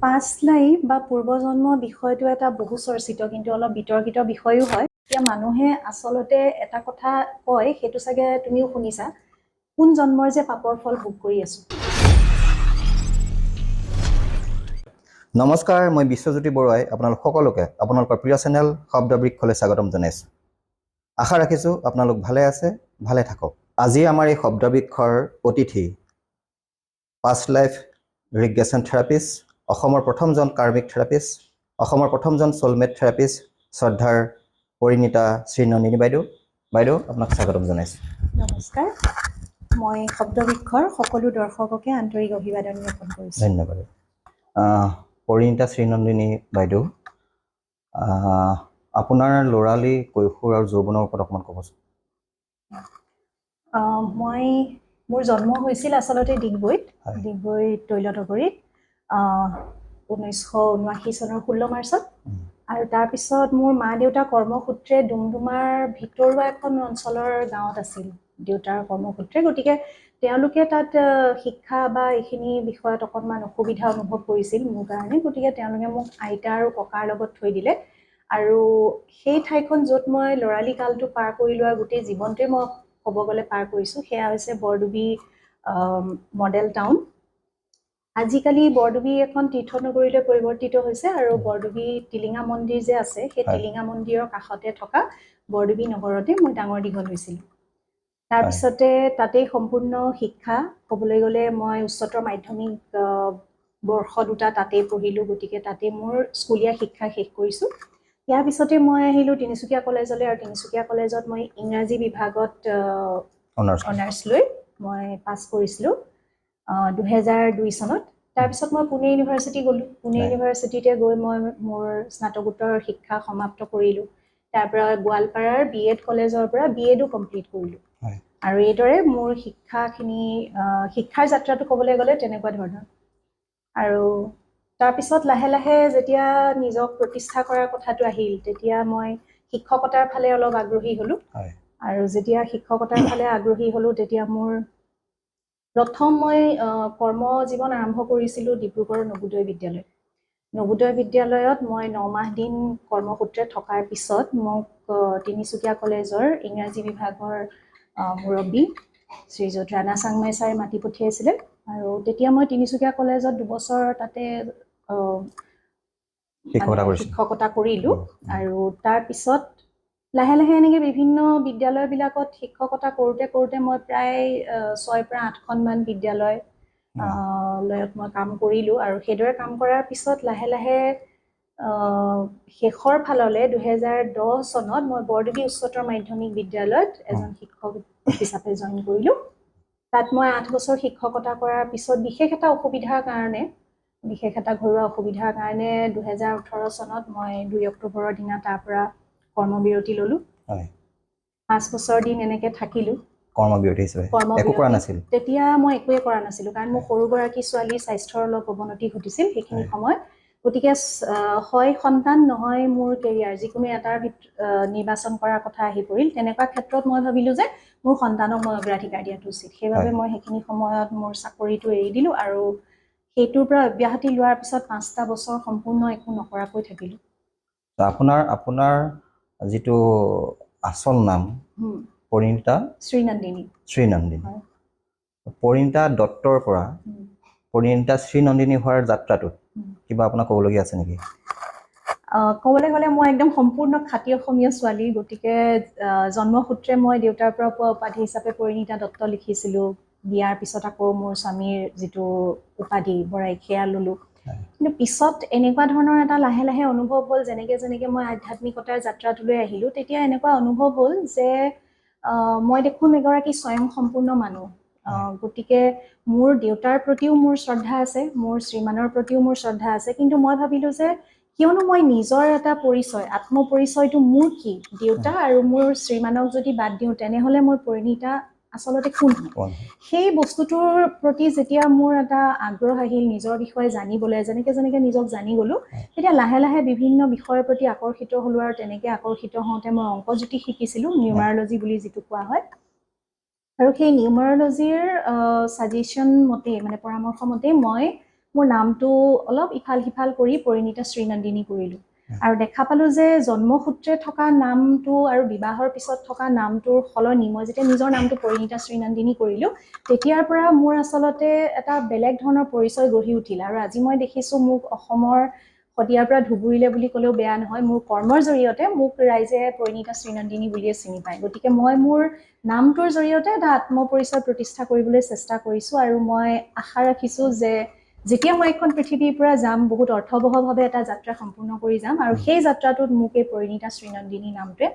Past life বা পূৰ্বজন্ম বিষয়টো এটা বহু চৰ্চিত কিন্তু অলপ বিতৰ্কিত বিষয়ও হয়। এতিয়া মানুহে আচলতে এটা কথা কয়, সেইটো চাগে তুমিও শুনিছা, কোন জন্মৰ যে পাপৰ ফল ভোগ কৰি আছো। নমস্কাৰ, মই বিশ্বজ্যোতি বৰুৱাই আপোনালোক সকলোকে আপোনালোকৰ প্ৰিয় চেনেল শব্দবৃক্ষলৈ স্বাগতম জনাইছোঁ। আশা ৰাখিছোঁ আপোনালোক ভালে আছে, ভালে থাকক। আজি আমাৰ এই শব্দবৃক্ষৰ অতিথি পাষ্ট লাইফ ৰিগ্ৰেশ্যন থেৰাপিষ্ট, অসমৰ প্ৰথমজন কাৰ্মিক থেৰাপিষ্ট, অসমৰ প্ৰথমজন ছলমেট থেৰাপিষ্ট, শ্ৰদ্ধাৰ পৰিণীতা শ্ৰীনন্দিনী বাইদেউ আপোনাক স্বাগতম জনাইছোঁ। নমস্কাৰ, মই শব্দবৃক্ষৰ সকলো দৰ্শককে আন্তৰিক অভিবাদন জ্ঞাপন কৰিছোঁ। ধন্যবাদ। পৰিণীতা শ্ৰীনন্দিনী বাইদেউ, আপোনাৰ ল'ৰালি কৈশোৰ আৰু যৌৱনৰ ওপৰত অকণমান ক'বচোন। মোৰ জন্ম হৈছিল আচলতে ডিগবৈত তৈলনগৰীত 1979 চনৰ 16 মাৰ্চত। আৰু তাৰপিছত মোৰ মা দেউতা কৰ্মসূত্ৰে ডুমডুমাৰ ভিতৰুৱা এখন অঞ্চলৰ গাঁৱত আছিল দেউতাৰ কৰ্মসূত্ৰে, গতিকে তেওঁলোকে তাত শিক্ষা বা এইখিনি বিষয়ত অকণমান অসুবিধা অনুভৱ কৰিছিল মোৰ কাৰণে, গতিকে তেওঁলোকে মোক আইতা আৰু ককাৰ লগত থৈ দিলে। আৰু সেই ঠাইখন য'ত মই ল'ৰালি কালটো পাৰ কৰিলোঁ আৰু গোটেই জীৱনটোৱে মই ক'ব গ'লে পাৰ কৰিছোঁ, সেয়া হৈছে বৰডুবি মডেল টাউন। আজিকালি বৰডুবি এখন তীৰ্থনগৰীলৈ পৰিৱৰ্তিত হৈছে আৰু বৰডুবি টিলিঙা মন্দিৰ যে আছে, সেই টিলিঙা মন্দিৰৰ কাষতে থকা বৰডুবি নগৰতে মই ডাঙৰ দীঘল হৈছিলোঁ। তাৰপিছতে তাতেই সম্পূৰ্ণ শিক্ষা, ক'বলৈ গ'লে মই উচ্চতৰ মাধ্যমিক বৰ্ষ দুটা তাতেই পঢ়িলোঁ, গতিকে তাতেই মোৰ স্কুলীয়া শিক্ষা শেষ কৰিছোঁ। ইয়াৰ পিছতে মই আহিলোঁ তিনিচুকীয়া কলেজলৈ, আৰু তিনিচুকীয়া কলেজত মই ইংৰাজী বিভাগত অনাৰ্ছ লৈ মই পাছ কৰিছিলোঁ 2002 চনত। তাৰপিছত মই পুনে ইউনিভাৰ্চিটি গ'লোঁ। পুনে ইউনিভাৰ্চিটিতে গৈ মই মোৰ স্নাতকোত্তৰ শিক্ষা সমাপ্ত কৰিলোঁ। তাৰ পৰা গোৱালপাৰাৰ BEd কলেজৰ পৰা BEdও কমপ্লিট কৰিলোঁ। আৰু এইদৰে মোৰ শিক্ষাৰ যাত্ৰাটো ক'বলৈ গ'লে তেনেকুৱা ধৰণৰ। আৰু তাৰপিছত লাহে লাহে যেতিয়া নিজক প্ৰতিষ্ঠা কৰাৰ কথাটো আহিল, তেতিয়া মই শিক্ষকতাৰ ফালে অলপ আগ্ৰহী হ'লোঁ। আৰু যেতিয়া শিক্ষকতাৰ ফালে আগ্ৰহী হ'লোঁ, তেতিয়া মোৰ প্ৰথম মই কৰ্মজীৱন আৰম্ভ কৰিছিলোঁ ডিব্ৰুগড় নবোদয় বিদ্যালয়। নবোদয় বিদ্যালয়ত মই 9 মাহ দিন কৰ্মসূত্ৰে থকাৰ পিছত মোক তিনিচুকীয়া কলেজৰ ইংৰাজী বিভাগৰ মুৰব্বী শ্ৰীযুত ৰাণা চাংমাই ছাৰে মাতি পঠিয়াইছিলে। আৰু তেতিয়া মই তিনিচুকীয়া কলেজত 2 বছৰ তাতে শিক্ষকতা কৰিলোঁ। আৰু তাৰপিছত লাহে লাহে এনেকৈ বিভিন্ন বিদ্যালয়বিলাকত শিক্ষকতা কৰোঁতে কৰোঁতে মই প্ৰায় 6 পৰা 8খনমান বিদ্যালয়ত মই কাম কৰিলোঁ। আৰু সেইদৰে কাম কৰাৰ পিছত লাহে লাহে শেষৰ ফাললৈ 2010 চনত মই বৰডুবি উচ্চতৰ মাধ্যমিক বিদ্যালয়ত এজন শিক্ষক হিচাপে জইন কৰিলোঁ। তাত মই 8 বছৰ শিক্ষকতা কৰাৰ পিছত বিশেষ এটা ঘৰুৱা অসুবিধাৰ কাৰণে 2018 চনত মই 2 অক্টোবৰৰ দিনা তাৰ পৰা কৰ্মবিৰতি ল'লোঁ। 5 বছৰ দিন এনেকৈ থাকিলোঁ কৰ্মবিৰতি। তেতিয়া মই একোৱে কৰা নাছিলোঁ, কাৰণ মোৰ সৰুগৰাকী ছোৱালীৰ স্বাস্থ্যৰ অলপ অৱনতি ঘটিছিল সেইখিনি সময়ত। গতিকে হয় সন্তান, নহয় মোৰ কেৰিয়াৰ, যিকোনো এটাৰ নিৰ্বাচন কৰাৰ কথা আহি পৰিল। তেনেকুৱা ক্ষেত্ৰত মই ভাবিলোঁ যে মোৰ সন্তানক মই অগ্ৰাধিকাৰ দিয়াটো উচিত। সেইবাবে মই সেইখিনি সময়ত মোৰ চাকৰিটো এৰি দিলোঁ আৰু সেইটোৰ পৰা অব্যাহতি লোৱাৰ পিছত 5টা বছৰ সম্পূৰ্ণ একো নকৰাকৈ থাকিলোঁ। আপোনাৰ যিটো আচল নাম পৰিণীতা শ্ৰীনন্দিনী। পৰিণীতা দত্তৰ পৰা পৰিণীতা শ্ৰীনন্দিনী হোৱাৰ যাত্ৰাটোত কিবা আপোনাক ক'বলগীয়া আছে নেকি? ক'বলৈ গ'লে মই একদম সম্পূৰ্ণ খাটি অসমীয়া ছোৱালী, গতিকে জন্মসূত্ৰে মই দেউতাৰ পৰা পোৱা উপাধি হিচাপে পৰিণীতা দত্ত লিখিছিলোঁ। বিয়াৰ পিছত আকৌ মোৰ স্বামীৰ যিটো উপাধি বৰাই সেয়া ল'লোঁ। কিন্তু পিছত এনেকুৱা ধৰণৰ এটা লাহে লাহে অনুভৱ হ'ল, যেনেকৈ মই আধ্যাত্মিকতাৰ যাত্ৰাটোলৈ আহিলোঁ, তেতিয়া এনেকুৱা অনুভৱ হ'ল যে মই দেখোন এগৰাকী স্বয়ংসম্পূৰ্ণ মানুহ। গতিকে মোৰ দেউতাৰ প্ৰতিও মোৰ শ্ৰদ্ধা আছে, মোৰ শ্ৰীমানৰ প্ৰতিও মোৰ শ্ৰদ্ধা আছে, কিন্তু মই ভাবিলোঁ যে কিয়নো মই নিজৰ এটা পৰিচয়, আত্মপৰিচয়টো মোৰ কি, দেউতা আৰু মোৰ শ্ৰীমানক যদি বাদ দিওঁ, তেনেহ'লে মই পৰিণীতা আচলতে কোন হয়? সেই বস্তুটোৰ প্ৰতি যেতিয়া মোৰ এটা আগ্ৰহ আহিল নিজৰ বিষয়ে জানিবলৈ, যেনেকৈ নিজক জানি গ'লোঁ, তেতিয়া লাহে লাহে বিভিন্ন বিষয়ৰ প্ৰতি আকৰ্ষিত হ'লোঁ। আৰু তেনেকৈ আকৰ্ষিত হওঁতে মই অংকজ্যোতিষ শিকিছিলোঁ, নিউমাৰলজি বুলি যিটো কোৱা হয়। আৰু সেই নিউমাৰলজিৰ ছাজেশ্যন মতে, মানে পৰামৰ্শ মতে মই মোৰ নামটো অলপ ইফাল সিফাল কৰি পৰিণীতা শ্ৰীনন্দিনী কৰিলোঁ আৰু দেখা পালোঁ যে জন্মসূত্ৰে থকা নামটো আৰু বিবাহৰ পিছত থকা নামটোৰ সলনি মই যেতিয়া নিজৰ নামটো পৰিণীতা শ্ৰীনন্দিনী কৰিলোঁ তেতিয়াৰ পৰা মোৰ আচলতে এটা বেলেগ ধৰণৰ পৰিচয় গঢ়ি উঠিল আৰু আজি মই দেখিছোঁ মোক অসমৰ শদিয়াৰ পৰা ধুবুৰীলে বুলি ক'লেও বেয়া নহয় মোৰ কৰ্মৰ জৰিয়তে মোক ৰাইজে পৰিণীতা শ্ৰীনন্দিনী বুলিয়ে চিনি পায় গতিকে মই মোৰ নামটোৰ জৰিয়তে এটা আত্মপৰিচয় প্ৰতিষ্ঠা কৰিবলৈ চেষ্টা কৰিছোঁ আৰু মই আশা ৰাখিছোঁ যে যেতিয়া মই এখন পৃথিৱীৰ পৰা যাম বহুত অৰ্থবহভাৱে এটা যাত্ৰা সম্পূৰ্ণ কৰি যাম আৰু সেই যাত্ৰাটোত মোক এই পৰিণীতা শ্ৰীনন্দিনী নামটোৱে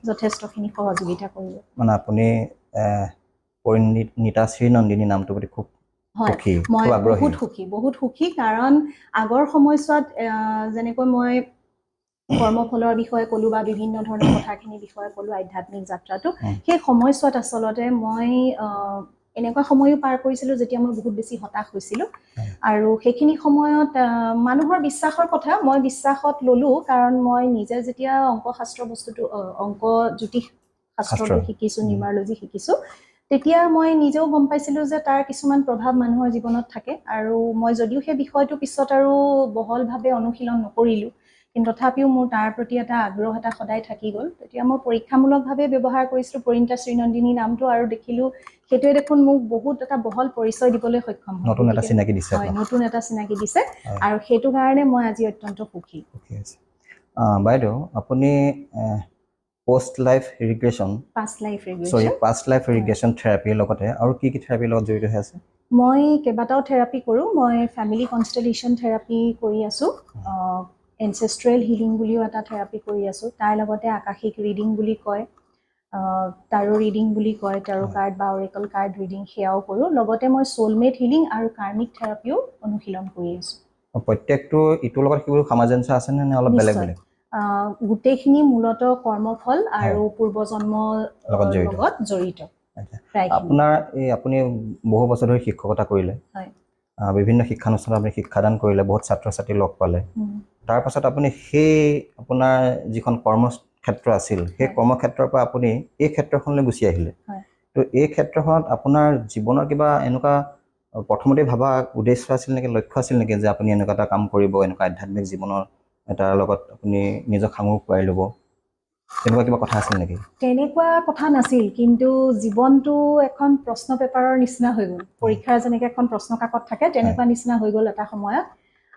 যথেষ্টখিনি সহযোগিতা কৰিব মানে আপুনি পৰিণীতা শ্ৰীনন্দিনী নামটোৰ প্ৰতি খুব সুখী মই খুব আগ্ৰহী বহুত সুখী কাৰণ আগৰ সময়ছোৱাত যেনেকৈ মই কৰ্মফলৰ বিষয়ে ক'লো বা বিভিন্ন ধৰণৰ কথাখিনিৰ বিষয়ে ক'লো আধ্যাত্মিক যাত্ৰাটো সেই সময়ছোৱাত আচলতে মই এনেকুৱা সময়ো পাৰ কৰিছিলোঁ যেতিয়া মই বহুত বেছি হতাশ হৈছিলোঁ আৰু সেইখিনি সময়ত মানুহৰ বিশ্বাসৰ কথা মই বিশ্বাসত ল'লো কাৰণ মই নিজে যেতিয়া অংকশাস্ত্ৰ বস্তুটো অংক জ্যোতিষ শাস্ত্ৰটো শিকিছোঁ নিউমাৰলজি শিকিছোঁ তেতিয়া মই নিজেও গম পাইছিলোঁ যে তাৰ কিছুমান প্ৰভাৱ মানুহৰ জীৱনত থাকে আৰু মই যদিও সেই বিষয়টো পিছত আৰু বহলভাৱে অনুশীলন নকৰিলোঁ কিন্তু তথাপিও মোৰ তাৰ প্ৰতি এটা আগ্ৰহ এটা সদায় থাকি গ'ল তেতিয়া মই পৰীক্ষামূলকভাৱে ব্যৱহাৰ কৰিছিলোঁ পৰিণীতা শ্ৰীনন্দিনী নামটো আৰু দেখিলোঁ সেইটোৱে দেখোন মোক বহুত এটা বহল পৰিচয় দিবলৈ সক্ষম হ'ল নতুন এটা চিনাকি দিছে নতুন এটা চিনাকি দিছে আৰু সেইটো কাৰণে মই আজি অত্যন্ত সুখী বাইদেউ আপুনি পোষ্ট লাইফ ৰিগ্ৰেশ্যন পাষ্ট লাইফ ৰিগ্ৰেশ্যন থেৰাপিৰ লগতে আৰু কি থেৰাপিৰ লগত জড়িত হৈ আছে মই কেইবাটাও থেৰাপি কৰোঁ মই ফেমিলি কনষ্টেলেশ্যন থেৰাপি কৰি আছোঁ এনচেষ্ট্ৰেল হিলিং বুলিও এটা থেৰাপি কৰি আছোঁ তাৰ লগতে আকাশিক ৰিডিং বুলি কয় টাৰো ৰিডিং বুলি কয় টাৰো কাৰ্ড বা অৰেকল কাৰ্ড ৰিডিং সেয়াও কৰোঁ লগতে মই সোলমেট হিলিং আৰু কাৰ্মিক থেৰাপিও অনুশীলন কৰি আছোঁ প্ৰত্যেকটো ইটোৰ লগত কিবা সামঞ্জস্য আছে নে অলপ বেলেগ বেলেগ গোটেইখিনি মূলতঃ কৰ্মফল আৰু পূৰ্বজন্মৰ লগত জড়িত আপোনাৰ এই আপুনি বহু বছৰ ধৰি শিক্ষকতা কৰিলে বিভিন্ন শিক্ষানুষ্ঠানত আপুনি শিক্ষাদান কৰিলে বহুত ছাত্ৰ ছাত্ৰী লগ পালে তাৰ পাছত আপুনি সেই আপোনাৰ যিখন কৰ্মক্ষেত্ৰ আছিল সেই কৰ্মক্ষেত্ৰৰ পৰা আপুনি এই ক্ষেত্ৰখনলৈ গুচি আহিলে তো এই ক্ষেত্ৰখনত আপোনাৰ জীৱনৰ কিবা এনেকুৱা প্ৰথমতে ভাবা উদ্দেশ্য আছিল নেকি লক্ষ্য আছিল নেকি যে আপুনি এনেকুৱা এটা কাম কৰিব এনেকুৱা আধ্যাত্মিক জীৱনৰ এটাৰ লগত আপুনি নিজক সাঙুৰ খুৱাই ল'ব তেনেকুৱা কিবা কথা আছিল নেকি তেনেকুৱা কথা নাছিল কিন্তু জীৱনটো এখন প্ৰশ্ন পেপাৰৰ নিচিনা হৈ গ'ল পৰীক্ষাৰ যেনেকৈ এখন প্ৰশ্ন কাকত থাকে তেনেকুৱা নিচিনা হৈ গ'ল এটা সময়ত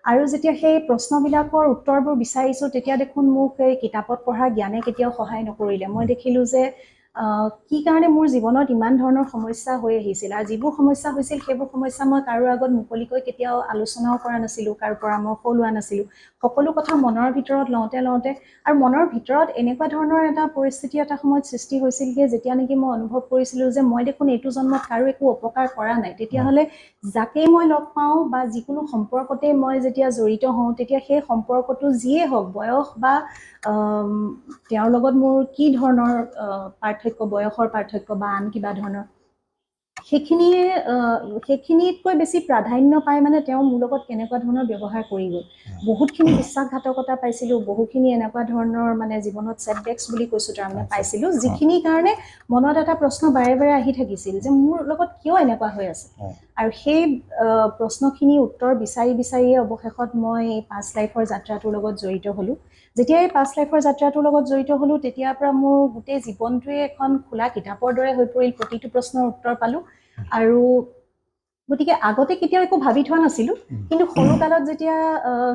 আৰু যেতিয়া সেই প্ৰশ্নবিলাকৰ উত্তৰবোৰ বিচাৰিছোঁ তেতিয়া দেখোন মোক এই কিতাপত পঢ়া জ্ঞানে কেতিয়াও সহায় নকৰিলে মই দেখিলোঁ যে কি কাৰণে মোৰ জীৱনত ইমান ধৰণৰ সমস্যা হৈ আহিছিল আৰু যিবোৰ সমস্যা হৈছিল সেইবোৰ সমস্যা মই কাৰো আগত মুকলিকৈ কেতিয়াও আলোচনাও কৰা নাছিলোঁ কাৰো পৰামৰ্শও লোৱা নাছিলোঁ সকলো কথা মনৰ ভিতৰত লওঁতে আৰু মনৰ ভিতৰত এনেকুৱা ধৰণৰ এটা পৰিস্থিতি এটা সময়ত সৃষ্টি হৈছিল যে যেতিয়া নেকি মই অনুভৱ কৰিছিলোঁ যে মই দেখোন এইটো জন্মত কাৰো একো অপকাৰ কৰা নাই তেতিয়াহ'লে যাকেই মই লগ পাওঁ বা যিকোনো সম্পৰ্কতে মই যেতিয়া জড়িত হওঁ তেতিয়া সেই সম্পৰ্কটো যিয়ে হওক বয়স বা তেওঁৰ লগত মোৰ কি ধৰণৰ পাৰ্থক্য বয়সৰ পাৰ্থক্য বা আন কিবা ধৰণৰ সেইখিনিতকৈ বেছি প্ৰাধান্য পাই মানে তেওঁ মোৰ লগত কেনেকুৱা ধৰণৰ ব্যৱহাৰ কৰি গ'ল বহুতখিনি বিশ্বাসঘাতকতা পাইছিলোঁ বহুখিনি এনেকুৱা ধৰণৰ মানে জীৱনত ছেটবেক্স বুলি কৈছোঁ তাৰমানে পাইছিলোঁ যিখিনিৰ কাৰণে মনত এটা প্ৰশ্ন বাৰে বাৰে আহি থাকিছিল যে মোৰ লগত কিয় এনেকুৱা হৈ আছে আৰু সেই প্ৰশ্নখিনিৰ উত্তৰ বিচাৰিয়ে অৱশেষত মই এই পাষ্ট লাইফৰ যাত্ৰাটোৰ লগত জড়িত হ'লোঁ যেতিয়া এই পাষ্ট লাইফৰ যাত্ৰাটোৰ লগত জড়িত হ'লোঁ তেতিয়াৰ পৰা মোৰ গোটেই জীৱনটোৱে এখন খোলা কিতাপৰ দৰে হৈ পৰিল প্ৰতিটো প্ৰশ্নৰ উত্তৰ পালোঁ আৰু গতিকে আগতে কেতিয়াও একো ভাবি থোৱা নাছিলোঁ কিন্তু সৰুকালত যেতিয়া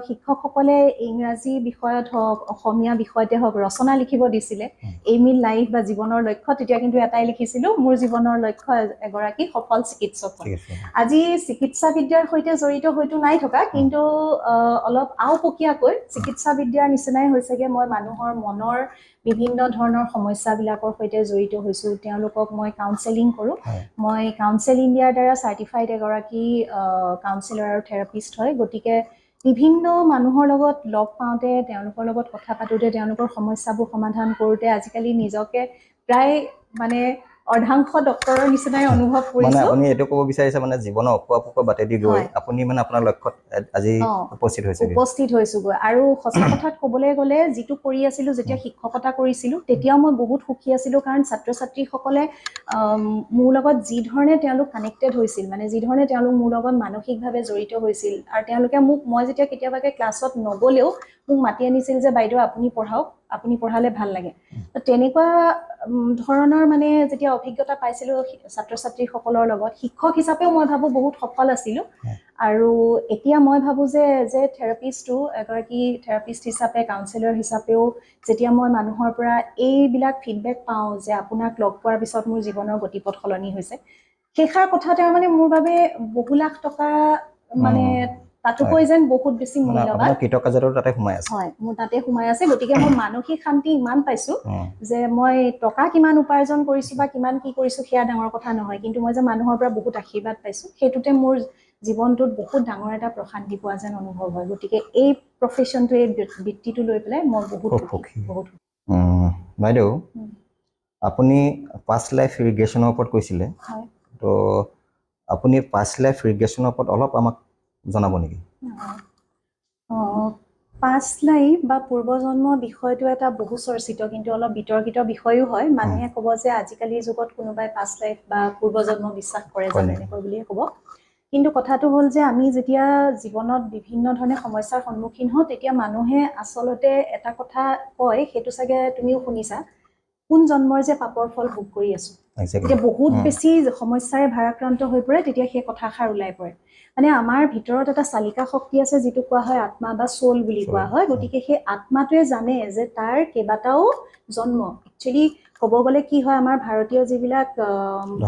শিক্ষকসকলে ইংৰাজী বিষয়ত হওক অসমীয়া বিষয়তে হওক ৰচনা লিখিব দিছিলে এইম ইন লাইফ বা জীৱনৰ লক্ষ্য তেতিয়া কিন্তু এটাই লিখিছিলোঁ মোৰ জীৱনৰ লক্ষ্য এগৰাকী সফল চিকিৎসক আজি চিকিৎসা বিদ্যাৰ সৈতে জড়িত হয়তো নাই থকা কিন্তু অলপ আওপকীয়াকৈ চিকিৎসা বিদ্যাৰ নিচিনাই হৈছেগে মই মানুহৰ মনৰ বিভিন্ন ধৰণৰ সমস্যাবিলাকৰ সৈতে জড়িত হৈছোঁ তেওঁলোকক মই কাউন্সেলিং কৰোঁ মই কাউন্সেল ইণ্ডিয়াৰ দ্বাৰা চাৰ্টিফাইড এগৰাকী কাউন্সেলৰ আৰু থেৰাপিষ্ট হয় গতিকে বিভিন্ন মানুহৰ লগত লগ পাওঁতে তেওঁলোকৰ লগত কথা পাতোঁতে তেওঁলোকৰ সমস্যাবোৰ সমাধান কৰোঁতে আজিকালি নিজকে প্ৰায় মানে অৰ্ধাংশ ডক্টৰৰ নিচিনাই অনুভৱ মানে কৰিছো। আপুনি এইটো ক'ব বিচাৰিছে মানে জীৱনৰ অকুৱা পকুৱা বাটেদি গৈ হয়। আপুনি মানে আপোনাৰ লক্ষ্যত আজি উপস্থিত হৈছেগৈ। উপস্থিত হৈছোগৈ আৰু সঁচা কথাত ক'বলৈ গ'লে যিটো কৰি আছিলো যেতিয়া শিক্ষকতা কৰিছিলো তেতিয়াও মই বহুত সুখী আছিলো কাৰণ ছাত্ৰ ছাত্ৰীসকলে মোৰ লগত যি ধৰণে তেওঁলোক কানেক্টেড হৈছিল মানে যি ধৰণে তেওঁলোক মোৰ লগত মানসিকভাৱে জড়িত হৈছিল আৰু তেওঁলোকে মোক মই যেতিয়া কেতিয়াবাকে ক্লাছত নগ'লেও মোক মাতি আনিছিল যে বাইদেউ আপুনি পঢ়াওক, আপুনি পঢ়ালে ভাল লাগে। তো তেনেকুৱা ধৰণৰ মানে যেতিয়া অভিজ্ঞতা পাইছিলো ছাত্ৰ ছাত্ৰীসকলৰ লগত শিক্ষক হিচাপেও মই ভাবো বহুত সফল আছিলো। আৰু এতিয়া মই ভাবো যে থেৰাপিষ্টটো এগৰাকী থেৰাপিষ্ট হিচাপে কাউন্সিলৰ হিচাপেও যেতিয়া মই মানুহৰ পৰা এইবিলাক ফিডবেক পাওঁ যে আপোনাক লগ পোৱাৰ পিছত মোৰ জীৱনৰ গতিপথ সলনি হৈছে সেইষাৰ কথা তাৰমানে মোৰ বাবে বহু লাখ টকা মানে তাতোকৈ যেন বহুত বেছি মূল্যৱান। কৃতকাৰ্যতা তাতে সোমাই আছে। হয়, মোৰ তাতে সোমাই আছে। গতিকে মই মানসিক শান্তি ইমান পাইছো যে মই টকা কিমান উপাৰ্জন কৰিছো বা কিমান কি কৰিছো সেয়া ডাঙৰ কথা নহয়, কিন্তু মই যে মানুহৰ পৰা বহুত আশীৰ্বাদ পাইছো সেইটোতে মোৰ জীৱনটোত বহুত ডাঙৰ এটা প্ৰশান্তি পোৱা যেন অনুভৱ হয়। গতিকে এই প্ৰফেশ্যনটো এই বৃত্তিটো লৈ পেলাই মই বহুত সুখী। বহুত বাইদেউ আপুনি পাষ্ট লাইফ ৰিগ্ৰেশ্যনৰ ওপৰত কৈছিলে। হয়। তো আপুনি পাষ্ট লাইফ ৰিগ্ৰেশ্যনৰ ওপৰত অলপ আমাক জনাব নেকি? পাষ্ট লাইফ বা পূৰ্বজন্ম বিষয়টো এটা বহু চৰ্চিত কিন্তু অলপ বিতৰ্কিত বিষয়ো হয়। মানুহে ক'ব যে আজিকালিৰ যুগত কোনোবাই পাষ্ট লাইফ বা পূৰ্বজন্ম বিশ্বাস কৰে জানো এনেকৈ বুলিয়ে ক'ব। কিন্তু কথাটো হ'ল যে আমি যেতিয়া জীৱনত বিভিন্ন ধৰণে সমস্যাৰ সন্মুখীন হওঁ তেতিয়া মানুহে আচলতে এটা কথা কয়, সেইটো চাগে তুমিও শুনিছা, কোন জন্মৰ যে পাপৰ ফল ভোগ কৰি আছো। যেতিয়া বহুত বেছি সমস্যাৰে ভাৰাক্ৰান্ত হৈ পৰে তেতিয়া সেই কথাষাৰ ওলাই পৰে। মানে আমাৰ ভিতৰত এটা চালিকা শক্তি আছে যিটো কোৱা হয় আত্মা বা সোল বুলি কোৱা হয়। গতিকে সেই আত্মাটোৱে জানে যে তাৰ কেইবাটাও জন্ম। একচুৱেলি ক'ব গ'লে কি হয় আমাৰ ভাৰতীয় যিবিলাক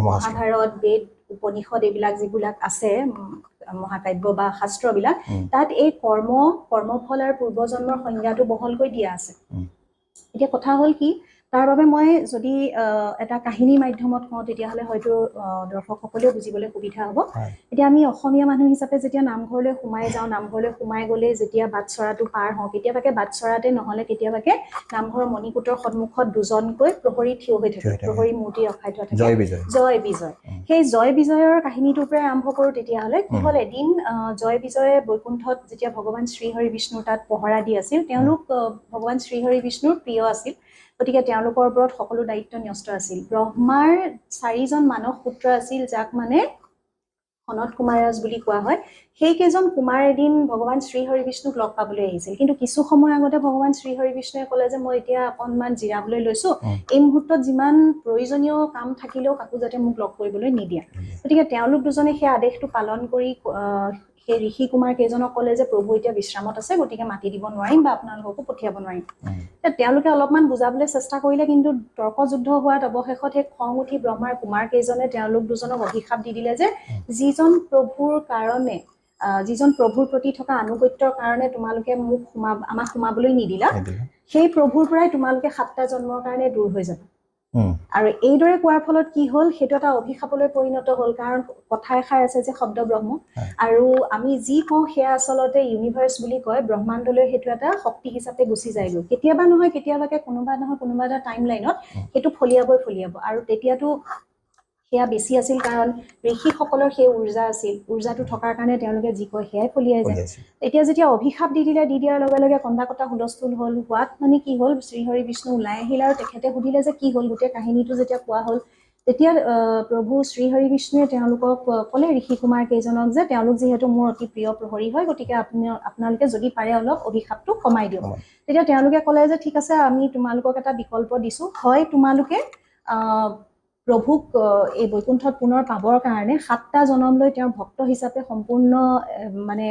মহাভাৰত, বেদ, উপনিষদ এইবিলাক যিবিলাক আছে মহাকাব্য বা শাস্ত্ৰবিলাক তাত এই কৰ্মফল আৰু পূৰ্বজন্মৰ সংজ্ঞাটো বহলকৈ দিয়া আছে। এতিয়া কথা হ'ল কি তাৰ বাবে মই যদি এটা কাহিনীৰ মাধ্যমত কওঁ তেতিয়াহ'লে হয়তো দৰ্শকসকলেও বুজিবলৈ সুবিধা হ'ব। এতিয়া আমি অসমীয়া মানুহ হিচাপে যেতিয়া নামঘৰলৈ সোমাই যাওঁ, নামঘৰলৈ সোমাই গ'লে যেতিয়া বাটচৰাটো পাৰ হওঁ, কেতিয়াবাকে বাটচৰাতে নহ'লে কেতিয়াবাকে নামঘৰৰ মণিকূটৰ সন্মুখত দুজনকৈ প্ৰহৰী থিয় হৈ থাকে, প্ৰহৰী মূৰ্তি ৰখাই থোৱা থাকে। জয় বিজয়। সেই জয় বিজয়ৰ কাহিনীটোৰ পৰাই আৰম্ভ কৰোঁ তেতিয়াহ'লে কি হ'ল এদিন জয় বিজয়ে বৈকুণ্ঠত যেতিয়া ভগৱান শ্ৰীহৰি বিষ্ণুৰ তাত পহৰা দি আছিল তেওঁলোক ভগৱান শ্ৰীহৰি বিষ্ণুৰ প্ৰিয় আছিল। গতিকে তেওঁলোকৰ ওপৰত সকলো দায়িত্ব ন্যস্ত আছিল। ব্ৰহ্মাৰ 4জন মানস পুত্ৰ আছিল যাক মানে সনত কুমাৰাজ বুলি কোৱা হয়। সেইকেইজন কুমাৰ এদিন ভগৱান শ্ৰীহৰি বিষ্ণুক লগ পাবলৈ আহিছিল। কিন্তু কিছু সময় আগতে ভগৱান শ্ৰীহৰি বিষ্ণুৱে ক'লে যে মই এতিয়া অকণমান জিৰাবলৈ লৈছো, এই মুহূৰ্তত যিমান প্ৰয়োজনীয় কাম থাকিলেও কাকো যাতে মোক লগ কৰিবলৈ নিদিয়া। গতিকে তেওঁলোক দুজনে সেই আদেশটো পালন কৰি সেই ঋষি কুমাৰ কেইজনক ক'লে যে প্ৰভু এতিয়া বিশ্ৰামত আছে, গতিকে মাতি দিব নোৱাৰিম বা আপোনালোককো পঠিয়াব নোৱাৰিম। তেওঁলোকে অলপমান বুজাবলৈ চেষ্টা কৰিলে কিন্তু তৰ্কযুদ্ধ হোৱাত অৱশেষত সেই খং উঠি ব্ৰহ্মাৰ কুমাৰ কেইজনে তেওঁলোক দুজনক অভিশাপ দি দিলে যে যিজন প্ৰভুৰ প্ৰতি থকা আনুগত্যৰ কাৰণে তোমালোকে আমাক সোমাবলৈ নিদিলা, সেই প্ৰভুৰ পৰাই তোমালোকে 7টা জন্মৰ কাৰণে দূৰ হৈ যাবা। আৰু এইদৰে কোৱাৰ ফলত কি হ'ল সেইটো এটা অভিশাপলৈ পৰিণত হ'ল। কাৰণ কথা এষাৰ আছে যে শব্দ ব্ৰহ্ম, আৰু আমি যি কওঁ সেয়া আচলতে ইউনিভাৰ্চ বুলি কয়, ব্ৰহ্মাণ্ডলৈ সেইটো এটা শক্তি হিচাপে গুচি যায়গৈ। কেতিয়াবা নহয় কেতিয়াবাকে কোনোবা নহয় কোনোবা এটা টাইম লাইনত সেইটো ফলিয়াব। আৰু তেতিয়াতো সেয়া বেছি আছিল কাৰণ ঋষিসকলৰ সেই উৰ্জা আছিল, উৰ্জাটো থকাৰ কাৰণে তেওঁলোকে যি কয় সেয়াই ফলিয়াই যায়। এতিয়া যেতিয়া অভিশাপ দি দিয়াৰ লগে লগে কন্দা কটা হুলস্থুল হ'ল। হোৱাত মানে কি হ'ল শ্ৰীহৰি বিষ্ণু ওলাই আহিল আৰু তেখেতে সুধিলে যে কি হ'ল। গোটেই কাহিনীটো যেতিয়া কোৱা হ'ল তেতিয়া প্ৰভু শ্ৰীহৰি বিষ্ণুৱে তেওঁলোকক ক'লে ঋষি কুমাৰ কেইজনক যে তেওঁলোক যিহেতু মোৰ অতি প্ৰিয় প্ৰহৰী হয়, গতিকে আপোনালোকে যদি পাৰে অলপ অভিশাপটো কমাই দিয়ক। তেতিয়া তেওঁলোকে ক'লে যে ঠিক আছে আমি তোমালোকক এটা বিকল্প দিছো, হয় তোমালোকে প্ৰভুক এই বৈকুণ্ঠত পুনৰ পাবৰ কাৰণে 7টা জনম লৈ তেওঁৰ ভক্ত হিচাপে সম্পূৰ্ণ মানে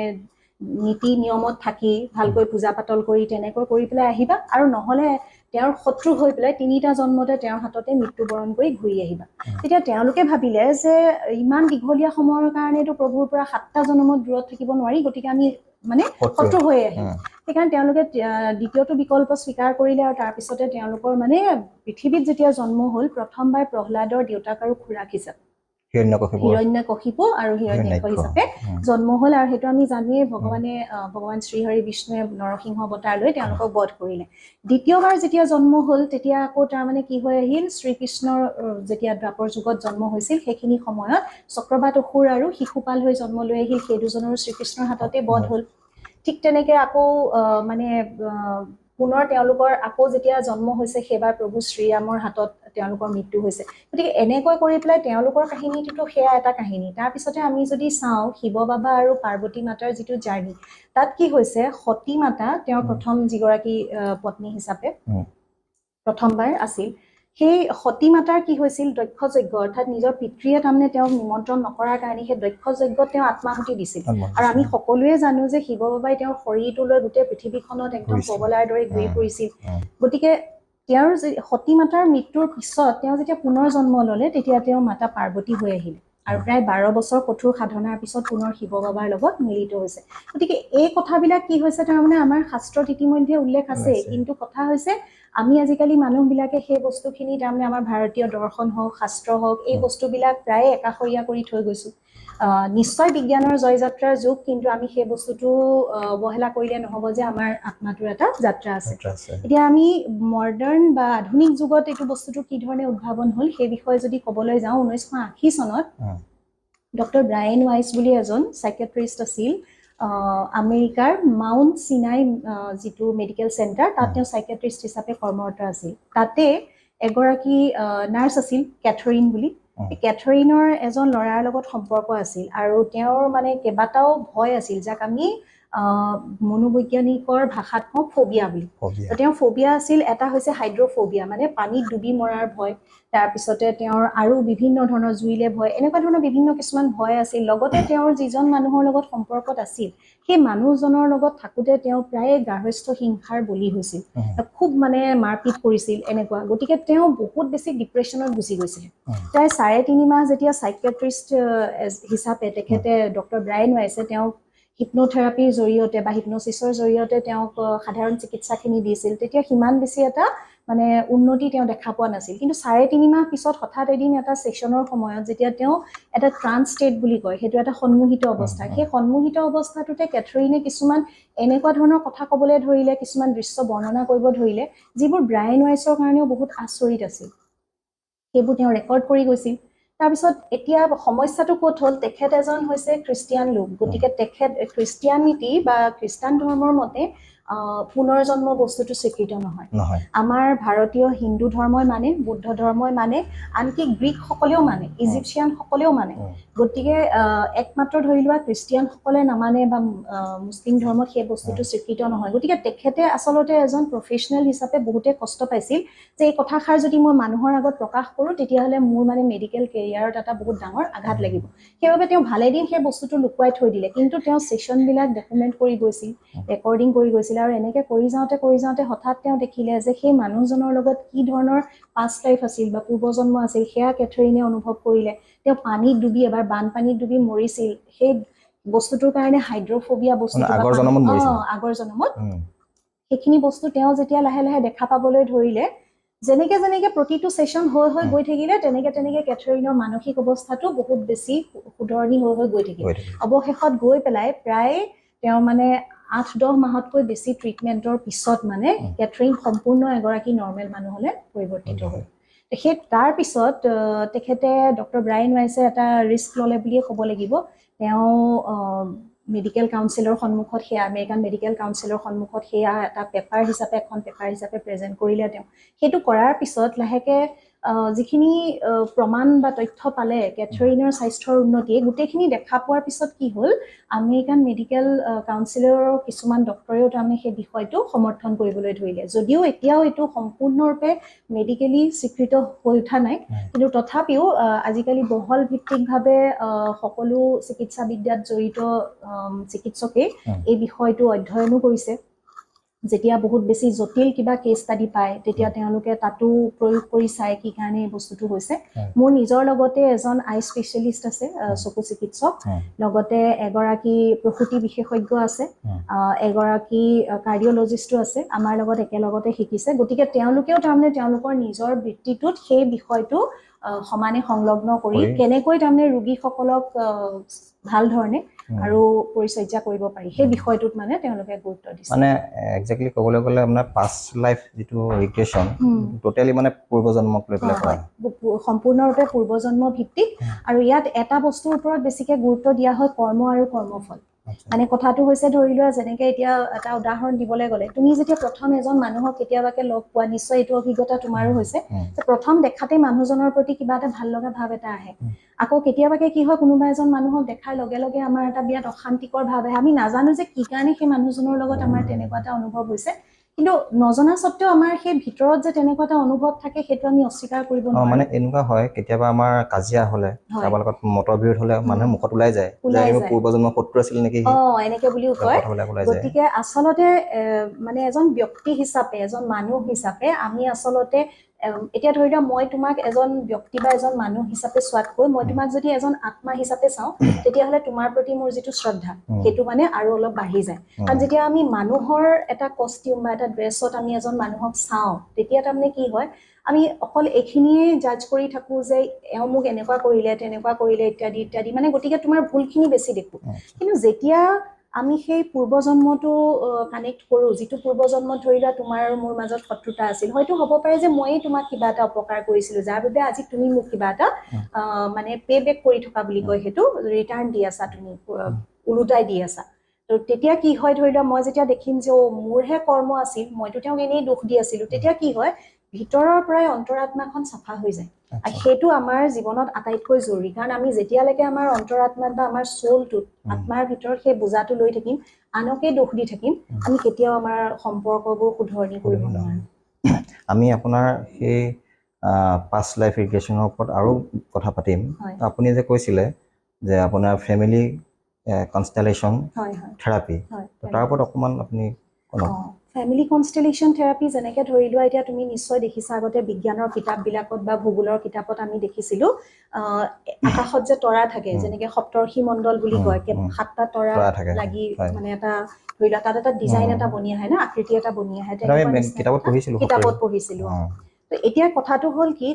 নীতি নিয়মত থাকি ভালকৈ পূজা পাতল কৰি তেনেকৈ কৰি পেলাই আহিবা, আৰু নহ'লে তেওঁৰ শত্ৰু হৈ পেলাই 3টা জন্মতে তেওঁৰ হাততে মৃত্যুবৰণ কৰি ঘূৰি আহিবা। তেতিয়া তেওঁলোকে ভাবিলে যে ইমান দীঘলীয়া সময়ৰ কাৰণেতো প্ৰভুৰ পৰা 7টা জন্মত দূৰত থাকিব নোৱাৰি, গতিকে আমি মানে শত্ৰু হৈ আহিম। সেইকাৰণে তেওঁলোকে দ্বিতীয়টো বিকল্প স্বীকাৰ কৰিলে আৰু তাৰপিছতে তেওঁলোকৰ মানে পৃথিৱীত যেতিয়া জন্ম হ'ল প্ৰথমবাৰ প্ৰহ্লাদৰ দেউতাক আৰু খুৰাক হিচাপে হিৰণ্যকশিপু আৰু হিৰণ্যাক্ষ হিচাপে জন্ম হ'ল আৰু সেইটো আমি জানোৱে ভগৱান শ্ৰীহৰি বিষ্ণুৱে নৰসিংহ অৱতাৰ লৈ তেওঁলোকক বধ কৰিলে দ্বিতীয়বাৰ যেতিয়া জন্ম হ'ল তেতিয়া আকৌ তাৰমানে কি হৈ আহিল শ্ৰীকৃষ্ণৰ যেতিয়া দ্বাপৰ যুগত জন্ম হৈছিল সেইখিনি সময়ত চক্ৰবাত অসুৰ আৰু শিশুপাল হৈ জন্ম লৈ আহিল সেই দুজনৰো শ্ৰীকৃষ্ণৰ হাততে বধ হ'ল ঠিক তেনেকে আকৌ মানে পুনৰ তেওঁলোকৰ আকৌ যেতিয়া জন্ম হৈছে সেইবাৰ প্ৰভু শ্ৰীৰামৰ হাতত তেওঁলোকৰ মৃত্যু হৈছে গতিকে এনেকৈ কৰি পেলাই তেওঁলোকৰ কাহিনীটোতো সেয়া এটা কাহিনী তাৰপিছতে আমি যদি চাওঁ শিৱ বাবা আৰু পাৰ্বতী মাতাৰ যিটো জাৰ্ণি তাত কি হৈছে সতী মাতা তেওঁৰ প্ৰথম যিগৰাকী পত্নী হিচাপে প্ৰথমবাৰ আছিল সেই সতী মাতাৰ কি হৈছিল দক্ষ যজ্ঞ অৰ্থাৎ নিজৰ পিতৃয়ে তাৰমানে তেওঁক নিমন্ত্ৰণ নকৰাৰ কাৰণে সেই দক্ষ যজ্ঞত তেওঁ আত্মাহুতি দিছিল আৰু আমি সকলোৱে জানো যে শিৱ বাবাই তেওঁৰ শৰীৰটো লৈ গোটেই পৃথিৱীখনত একদম পগলাৰ দৰে ঘূৰি ফুৰিছিল গতিকে তেওঁৰ সতী মাতাৰ মৃত্যুৰ পিছত তেওঁ যেতিয়া পুনৰ জন্ম ল'লে তেতিয়া তেওঁ মাতা পাৰ্বতী হৈ আহিল আৰু প্ৰায় 12 বছৰ কঠোৰ সাধনাৰ পিছত পুনৰ শিৱ বাবাৰ লগত মিলিত হৈছে গতিকে এই কথাবিলাক কি হৈছে তাৰমানে আমাৰ শাস্ত্ৰত ইতিমধ্যে উল্লেখ আছে কিন্তু কথা হৈছে আমি আজিকালি মানুহবিলাকে সেই বস্তুখিনি তাৰমানে আমাৰ ভাৰতীয় দৰ্শন হওক শাস্ত্ৰ হওক এই বস্তুবিলাক প্ৰায় একাষৰীয়া কৰি থৈ গৈছো নিশ্চয় বিজ্ঞানৰ জয়যাত্ৰাৰ যুগ কিন্তু আমি সেই বস্তুটো অৱহেলা কৰিলে নহ'ব যে আমাৰ আত্মাটোৰ এটা যাত্ৰা আছে এতিয়া আমি মডাৰ্ণ বা আধুনিক যুগত এইটো বস্তুটো কি ধৰণে উদ্ভাৱন হ'ল সেই বিষয়ে যদি ক'বলৈ যাওঁ 1980 চনত ডক্টৰ ব্ৰায়েন ৱাইছ বুলি এজন সাইকিয়াট্ৰিষ্ট আছিল আমেৰিকাৰ মাউণ্ট সিনাই যিটো মেডিকেল চেণ্টাৰ তাত তেওঁ সাইকিয়াট্ৰিষ্ট হিচাপে কৰ্মৰত আছিল তাতে এগৰাকী নাৰ্ছ আছিল কেথৰিন বুলি কেথৰিনৰ এজন ল'ৰাৰ লগত সম্পৰ্ক আছিল আৰু তেওঁৰ মানে কেইবাটাও ভয় আছিল যাক আমি মনোবৈজ্ঞানিকৰ ভাষাত কওঁ ফোবিয়া বুলি তেওঁৰ ফোবিয়া আছিল এটা হৈছে হাইড্ৰফোবিয়া মানে পানীত ডুবি মৰাৰ ভয় তাৰপিছতে তেওঁৰ আৰু বিভিন্ন ধৰণৰ জুইলে ভয় এনেকুৱা ধৰণৰ বিভিন্ন কিছুমান ভয় আছিল লগতে তেওঁৰ যিজন মানুহৰ লগত সম্পৰ্কত আছিল সেই মানুহজনৰ লগত থাকোঁতে তেওঁ প্ৰায় গাৰ্হস্থ্য হিংসাৰ বলি হৈছিল খুব মানে মাৰপিট কৰিছিল এনেকুৱা গতিকে তেওঁ বহুত বেছি ডিপ্ৰেশ্যনত গুচি গৈছিল প্ৰায় 3.5 মাহ যেতিয়া সাইকিয়াট্ৰিষ্ট হিচাপে তেখেতে ডক্টৰ ব্ৰায়েন ৱাইছে তেওঁক হিপনোথেৰাপিৰ জৰিয়তে বা হিপনোচিছৰ জৰিয়তে তেওঁক সাধাৰণ চিকিৎসাখিনি দিছিল তেতিয়া সিমান বেছি এটা মানে উন্নতি তেওঁ দেখা পোৱা নাছিল কিন্তু 3.5 মাহ পিছত হঠাৎ এদিন এটা সেশনৰ সময়ত যেতিয়া তেওঁ এটা ট্ৰান্স ষ্টেট বুলি কয় সেইটো এটা সন্মোহিত অৱস্থা সেই সন্মোহিত অৱস্থাটোতে কেথৰিনে কিছুমান এনেকুৱা ধৰণৰ কথা ক'বলৈ ধৰিলে কিছুমান দৃশ্য বৰ্ণনা কৰিব ধৰিলে যিবোৰ ব্ৰায়েন ৱাইছৰ কাৰণেও বহুত আচৰিত আছিল সেইবোৰ তেওঁ ৰেকৰ্ড কৰি গৈছিল তাৰপিছত এতিয়া সমস্যাটো ক'ত হ'ল তেখেত এজন হৈছে খ্ৰীষ্টিয়ান লোক গতিকে তেখেত খ্ৰীষ্টিয়ানিটি বা খ্ৰীষ্টান ধৰ্মৰ মতে পুনৰ্জন্ম বস্তুটো স্বীকৃত নহয় আমাৰ ভাৰতীয় হিন্দু ধৰ্মই মানে বুদ্ধ ধৰ্মই মানে আনকি গ্ৰীকসকলেও মানে ইজিপচিয়ানসকলেও মানে গতিকে একমাত্ৰ ধৰি লোৱা খ্ৰীষ্টিয়ানসকলে নামানে বা মুছলিম ধৰ্মত সেই বস্তুটো স্বীকৃত নহয় গতিকে তেখেতে আচলতে এজন প্ৰফেশ্যনেল হিচাপে বহুতে কষ্ট পাইছিল যে এই কথাষাৰ যদি মই মানুহৰ আগত প্ৰকাশ কৰোঁ তেতিয়াহ'লে মোৰ মানে মেডিকেল কেৰিয়াৰত এটা বহুত ডাঙৰ আঘাত লাগিব সেইবাবে তেওঁ ভালেদিন সেই বস্তুটো লুকুৱাই থৈ দিলে কিন্তু তেওঁ ছেশ্যনবিলাক ডকুমেণ্ট কৰি গৈছিল ৰেকৰ্ডিং কৰি গৈছিল আৰু এনেকৈ কৰি যাওঁতে হঠাৎ তেওঁ দেখিলে যে সেই মানুহজনৰ লগত কি ধৰণৰ পাষ্ট লাইফ আছিল বা পূৰ্বজন্ম আছিল সেয়া কেথৰিনে অনুভৱ কৰিলে তেওঁ পানীত ডুবি এবাৰ বানপানীত ডুবি মৰিছিল সেই বস্তুটোৰ কাৰণে হাইড্ৰফোবিয়া বস্তুটো আগৰ জন্মত সেইখিনি বস্তু তেওঁ যেতিয়া লাহে লাহে দেখা পাবলৈ ধৰিলে যেনেকে প্ৰতিটো সেশন হৈ গৈ থাকিলে তেনেকে কেথৰিনৰ মানসিক অৱস্থাটো বহুত বেছি সুধৰণি হৈ গৈ থাকিল অৱশেষত গৈ পেলাই প্ৰায় তেওঁ মানে 8-10 মাহতকৈ বেছি ট্ৰিটমেণ্টৰ পিছত মানে কেথৰিন সম্পূৰ্ণ এগৰাকী নৰ্মেল মানুহলৈ পৰিৱৰ্তিত হ'ল সেই তাৰ পিছত তেখেতে ডক্টৰ ব্ৰায়েন ৱাইছে এটা ৰিস্ক ল'লে বুলিয়ে ক'ব লাগিব তেওঁ মেডিকেল কাউন্সিলৰ সন্মুখত সেয়া আমেৰিকান মেডিকেল কাউন্সিলৰ সন্মুখত সেয়া এটা পেপাৰ হিচাপে প্ৰেজেণ্ট কৰিলে তেওঁ সেইটো কৰাৰ পিছত লাহেকে যিখিনি প্ৰমাণ বা তথ্য পালে কেথৰিনৰ স্বাস্থ্যৰ উন্নতি গোটেইখিনি দেখা পোৱাৰ পিছত কি হ'ল আমেৰিকান মেডিকেল কাউন্সিলৰ কিছুমান ডক্টৰেও তাৰমানে সেই বিষয়টো সমৰ্থন কৰিবলৈ ধৰিলে যদিও এতিয়াও এইটো সম্পূৰ্ণৰূপে মেডিকেলি স্বীকৃত হৈ উঠা নাই কিন্তু তথাপিও আজিকালি বহল ভিত্তিকভাৱে সকলো চিকিৎসা বিদ্যাত জড়িত চিকিৎসকে এই বিষয়টো অধ্যয়নো কৰিছে যেতিয়া বহুত বেছি জটিল কিবা কেছ ষ্টাডি পায় তেতিয়া তেওঁলোকে তাতো প্ৰয়োগ কৰি চায় কি কাৰণে এই বস্তুটো হৈছে মোৰ নিজৰ লগতে এজন আই স্পেচিয়েলিষ্ট আছে চকু চিকিৎসক লগতে এগৰাকী প্ৰসূতি বিশেষজ্ঞ আছে এগৰাকী কাৰ্ডিঅলজিষ্টো আছে আমাৰ লগত একেলগতে শিকিছে গতিকে তেওঁলোকেও তাৰমানে তেওঁলোকৰ নিজৰ বৃত্তিটোত সেই বিষয়টো সমানে সংলগ্ন কৰি কেনেকৈ তাৰমানে ৰোগীসকলক ভাল ধৰণে আৰু পৰিচৰ্যা কৰিব পাৰি সেই বিষয়টোত মানে তেওঁলোকে গুৰুত্ব দিছে মানে এক্স্যাক্টলি ক'বলৈ গ'লে আপোনাৰ পাষ্ট লাইফ যিটো ৰিগ্ৰেশ্যন টোটেলি মানে পূৰ্বজন্মক লৈ পেলাই কৰা সম্পূৰ্ণৰূপে পূৰ্বজন্ম ভিত্তিক আৰু ইয়াত এটা বস্তুৰ ওপৰত বেছিকে গুৰুত্ব দিয়া হয় কৰ্ম আৰু কৰ্মফল মানে কথাটো হৈছে ধৰি লোৱা যেনেকে এতিয়া এটা উদাহৰণ দিবলৈ গ'লে তুমি যেতিয়া প্ৰথম এজন মানুহক কেতিয়াবাকে লগ পোৱা নিশ্চয় এইটো অভিজ্ঞতা তোমাৰো হৈছে যে প্ৰথম দেখাতে মানুহজনৰ প্ৰতি কিবা এটা ভাল লগা ভাৱ এটা আহে আকৌ কেতিয়াবাকে কি হয় কোনোবা এজন মানুহক দেখাৰ লগে লগে আমাৰ এটা বিৰাট অশান্তিকৰ ভাৱ আহে আমি নাজানো যে কি কাৰণে সেই মানুহজনৰ লগত আমাৰ তেনেকুৱা এটা অনুভৱ হৈছে কিন্তু নজনা সত্ত্বেও আমাৰ সেই ভিতৰত যে তেনেকুৱা এটা অনুভৱ থাকে সেইটো আমি অস্বীকাৰ কৰিব নোৱাৰো মানে এনেকুৱা হয় কেতিয়াবা আমাৰ কাজিয়া হলে কাৰোবাৰ লগত মতবিৰোধ হলে মানুহে মুখত ওলাই যায় যে আমি পূৰ্বজন্মৰ শত্ৰু আছিল নেকি এনেকে বুলিও কয় গতিকে আচলতে মানে এজন ব্যক্তি হিচাপে এজন মানুহ হিচাপে আমি আচলতে এতিয়া ধৰি লোৱা মই তোমাক এজন ব্যক্তি বা এজন মানুহ হিচাপে চোৱাতকৈ মই তোমাক যদি এজন আত্মা হিচাপে চাওঁ তেতিয়াহ'লে তোমাৰ প্ৰতি মোৰ যিটো শ্ৰদ্ধা সেইটো মানে আৰু অলপ বাঢ়ি যায় কাৰণ যেতিয়া আমি মানুহৰ এটা কষ্টিউম বা এটা ড্ৰেছত আমি এজন মানুহক চাওঁ তেতিয়া তাৰমানে কি হয় আমি অকল এইখিনিয়ে জাজ কৰি থাকো যে এওঁ মোক এনেকুৱা কৰিলে তেনেকুৱা কৰিলে ইত্যাদি ইত্যাদি মানে গতিকে তোমাৰ ভুলখিনি বেছি দেখো কিন্তু যেতিয়া আমি সেই পূৰ্বজন্মটো কানেক্ট কৰো যিটো পূৰ্বজন্মত ধৰি লোৱা তোমাৰ আৰু মোৰ মাজত শত্ৰুতা আছিল হয়তো হ'ব পাৰে যে ময়েই তোমাক কিবা এটা অপকাৰ কৰিছিলো যাৰ বাবে আজি তুমি মোক কিবা এটা মানে পে বেক কৰি থকা বুলি কয় সেইটো ৰিটাৰ্ণ দি আছা তুমি উলুটাই দি আছা তো তেতিয়া কি হয় ধৰি লোৱা মই যেতিয়া দেখিম যে মোৰহে কৰ্ম আছিল মইতো তেওঁক এনেই দুখ দি আছিলো তেতিয়া কি হয় ভিতৰৰ পৰাই অন্তৰাত্মাখন চাফা হৈ যায় আৰু সেইটো আমাৰ জীৱনত আটাইতকৈ জৰুৰী কাৰণ আমি যেতিয়ালৈকে আমাৰ অন্তৰাত্মাত বা আমাৰ সোলটোত আত্মাৰ ভিতৰত সেই বোজাটো লৈ থাকিম আনকে দোষ দি থাকিম আমি কেতিয়াও আমাৰ সম্পৰ্কবোৰ শুধৰণি কৰিব নোৱাৰো আমি আপোনাৰ সেই পাষ্ট লাইফ ৰিগ্ৰেশ্যনৰ ওপৰত আৰু কথা পাতিম আপুনি যে কৈছিলে যে আপোনাৰ ফেমিলি কনষ্টেলেশ্যন থেৰাপি তাৰ ওপৰত অকণমান আপুনি ফেমিলি কনষ্টেলেশ্যন থেৰাপি যেনেকে ধৰি লোৱা এতিয়া তুমি নিশ্চয় দেখিছা আগতে বিজ্ঞানৰ কিতাপবিলাকত বা ভূগোলৰ কিতাপত আমি দেখিছিলো আকাশত যে তৰা থাকে যেনেকে সপ্তৰ্ষি মণ্ডল বুলি কয় 7টা তৰা লাগি মানে এটা ধৰি লোৱা তাত এটা ডিজাইন এটা বনি আহে না আকৃতি এটা বনি আহে কিতাপত পঢ়িছিলো তো এতিয়া কথাটো হ'ল কি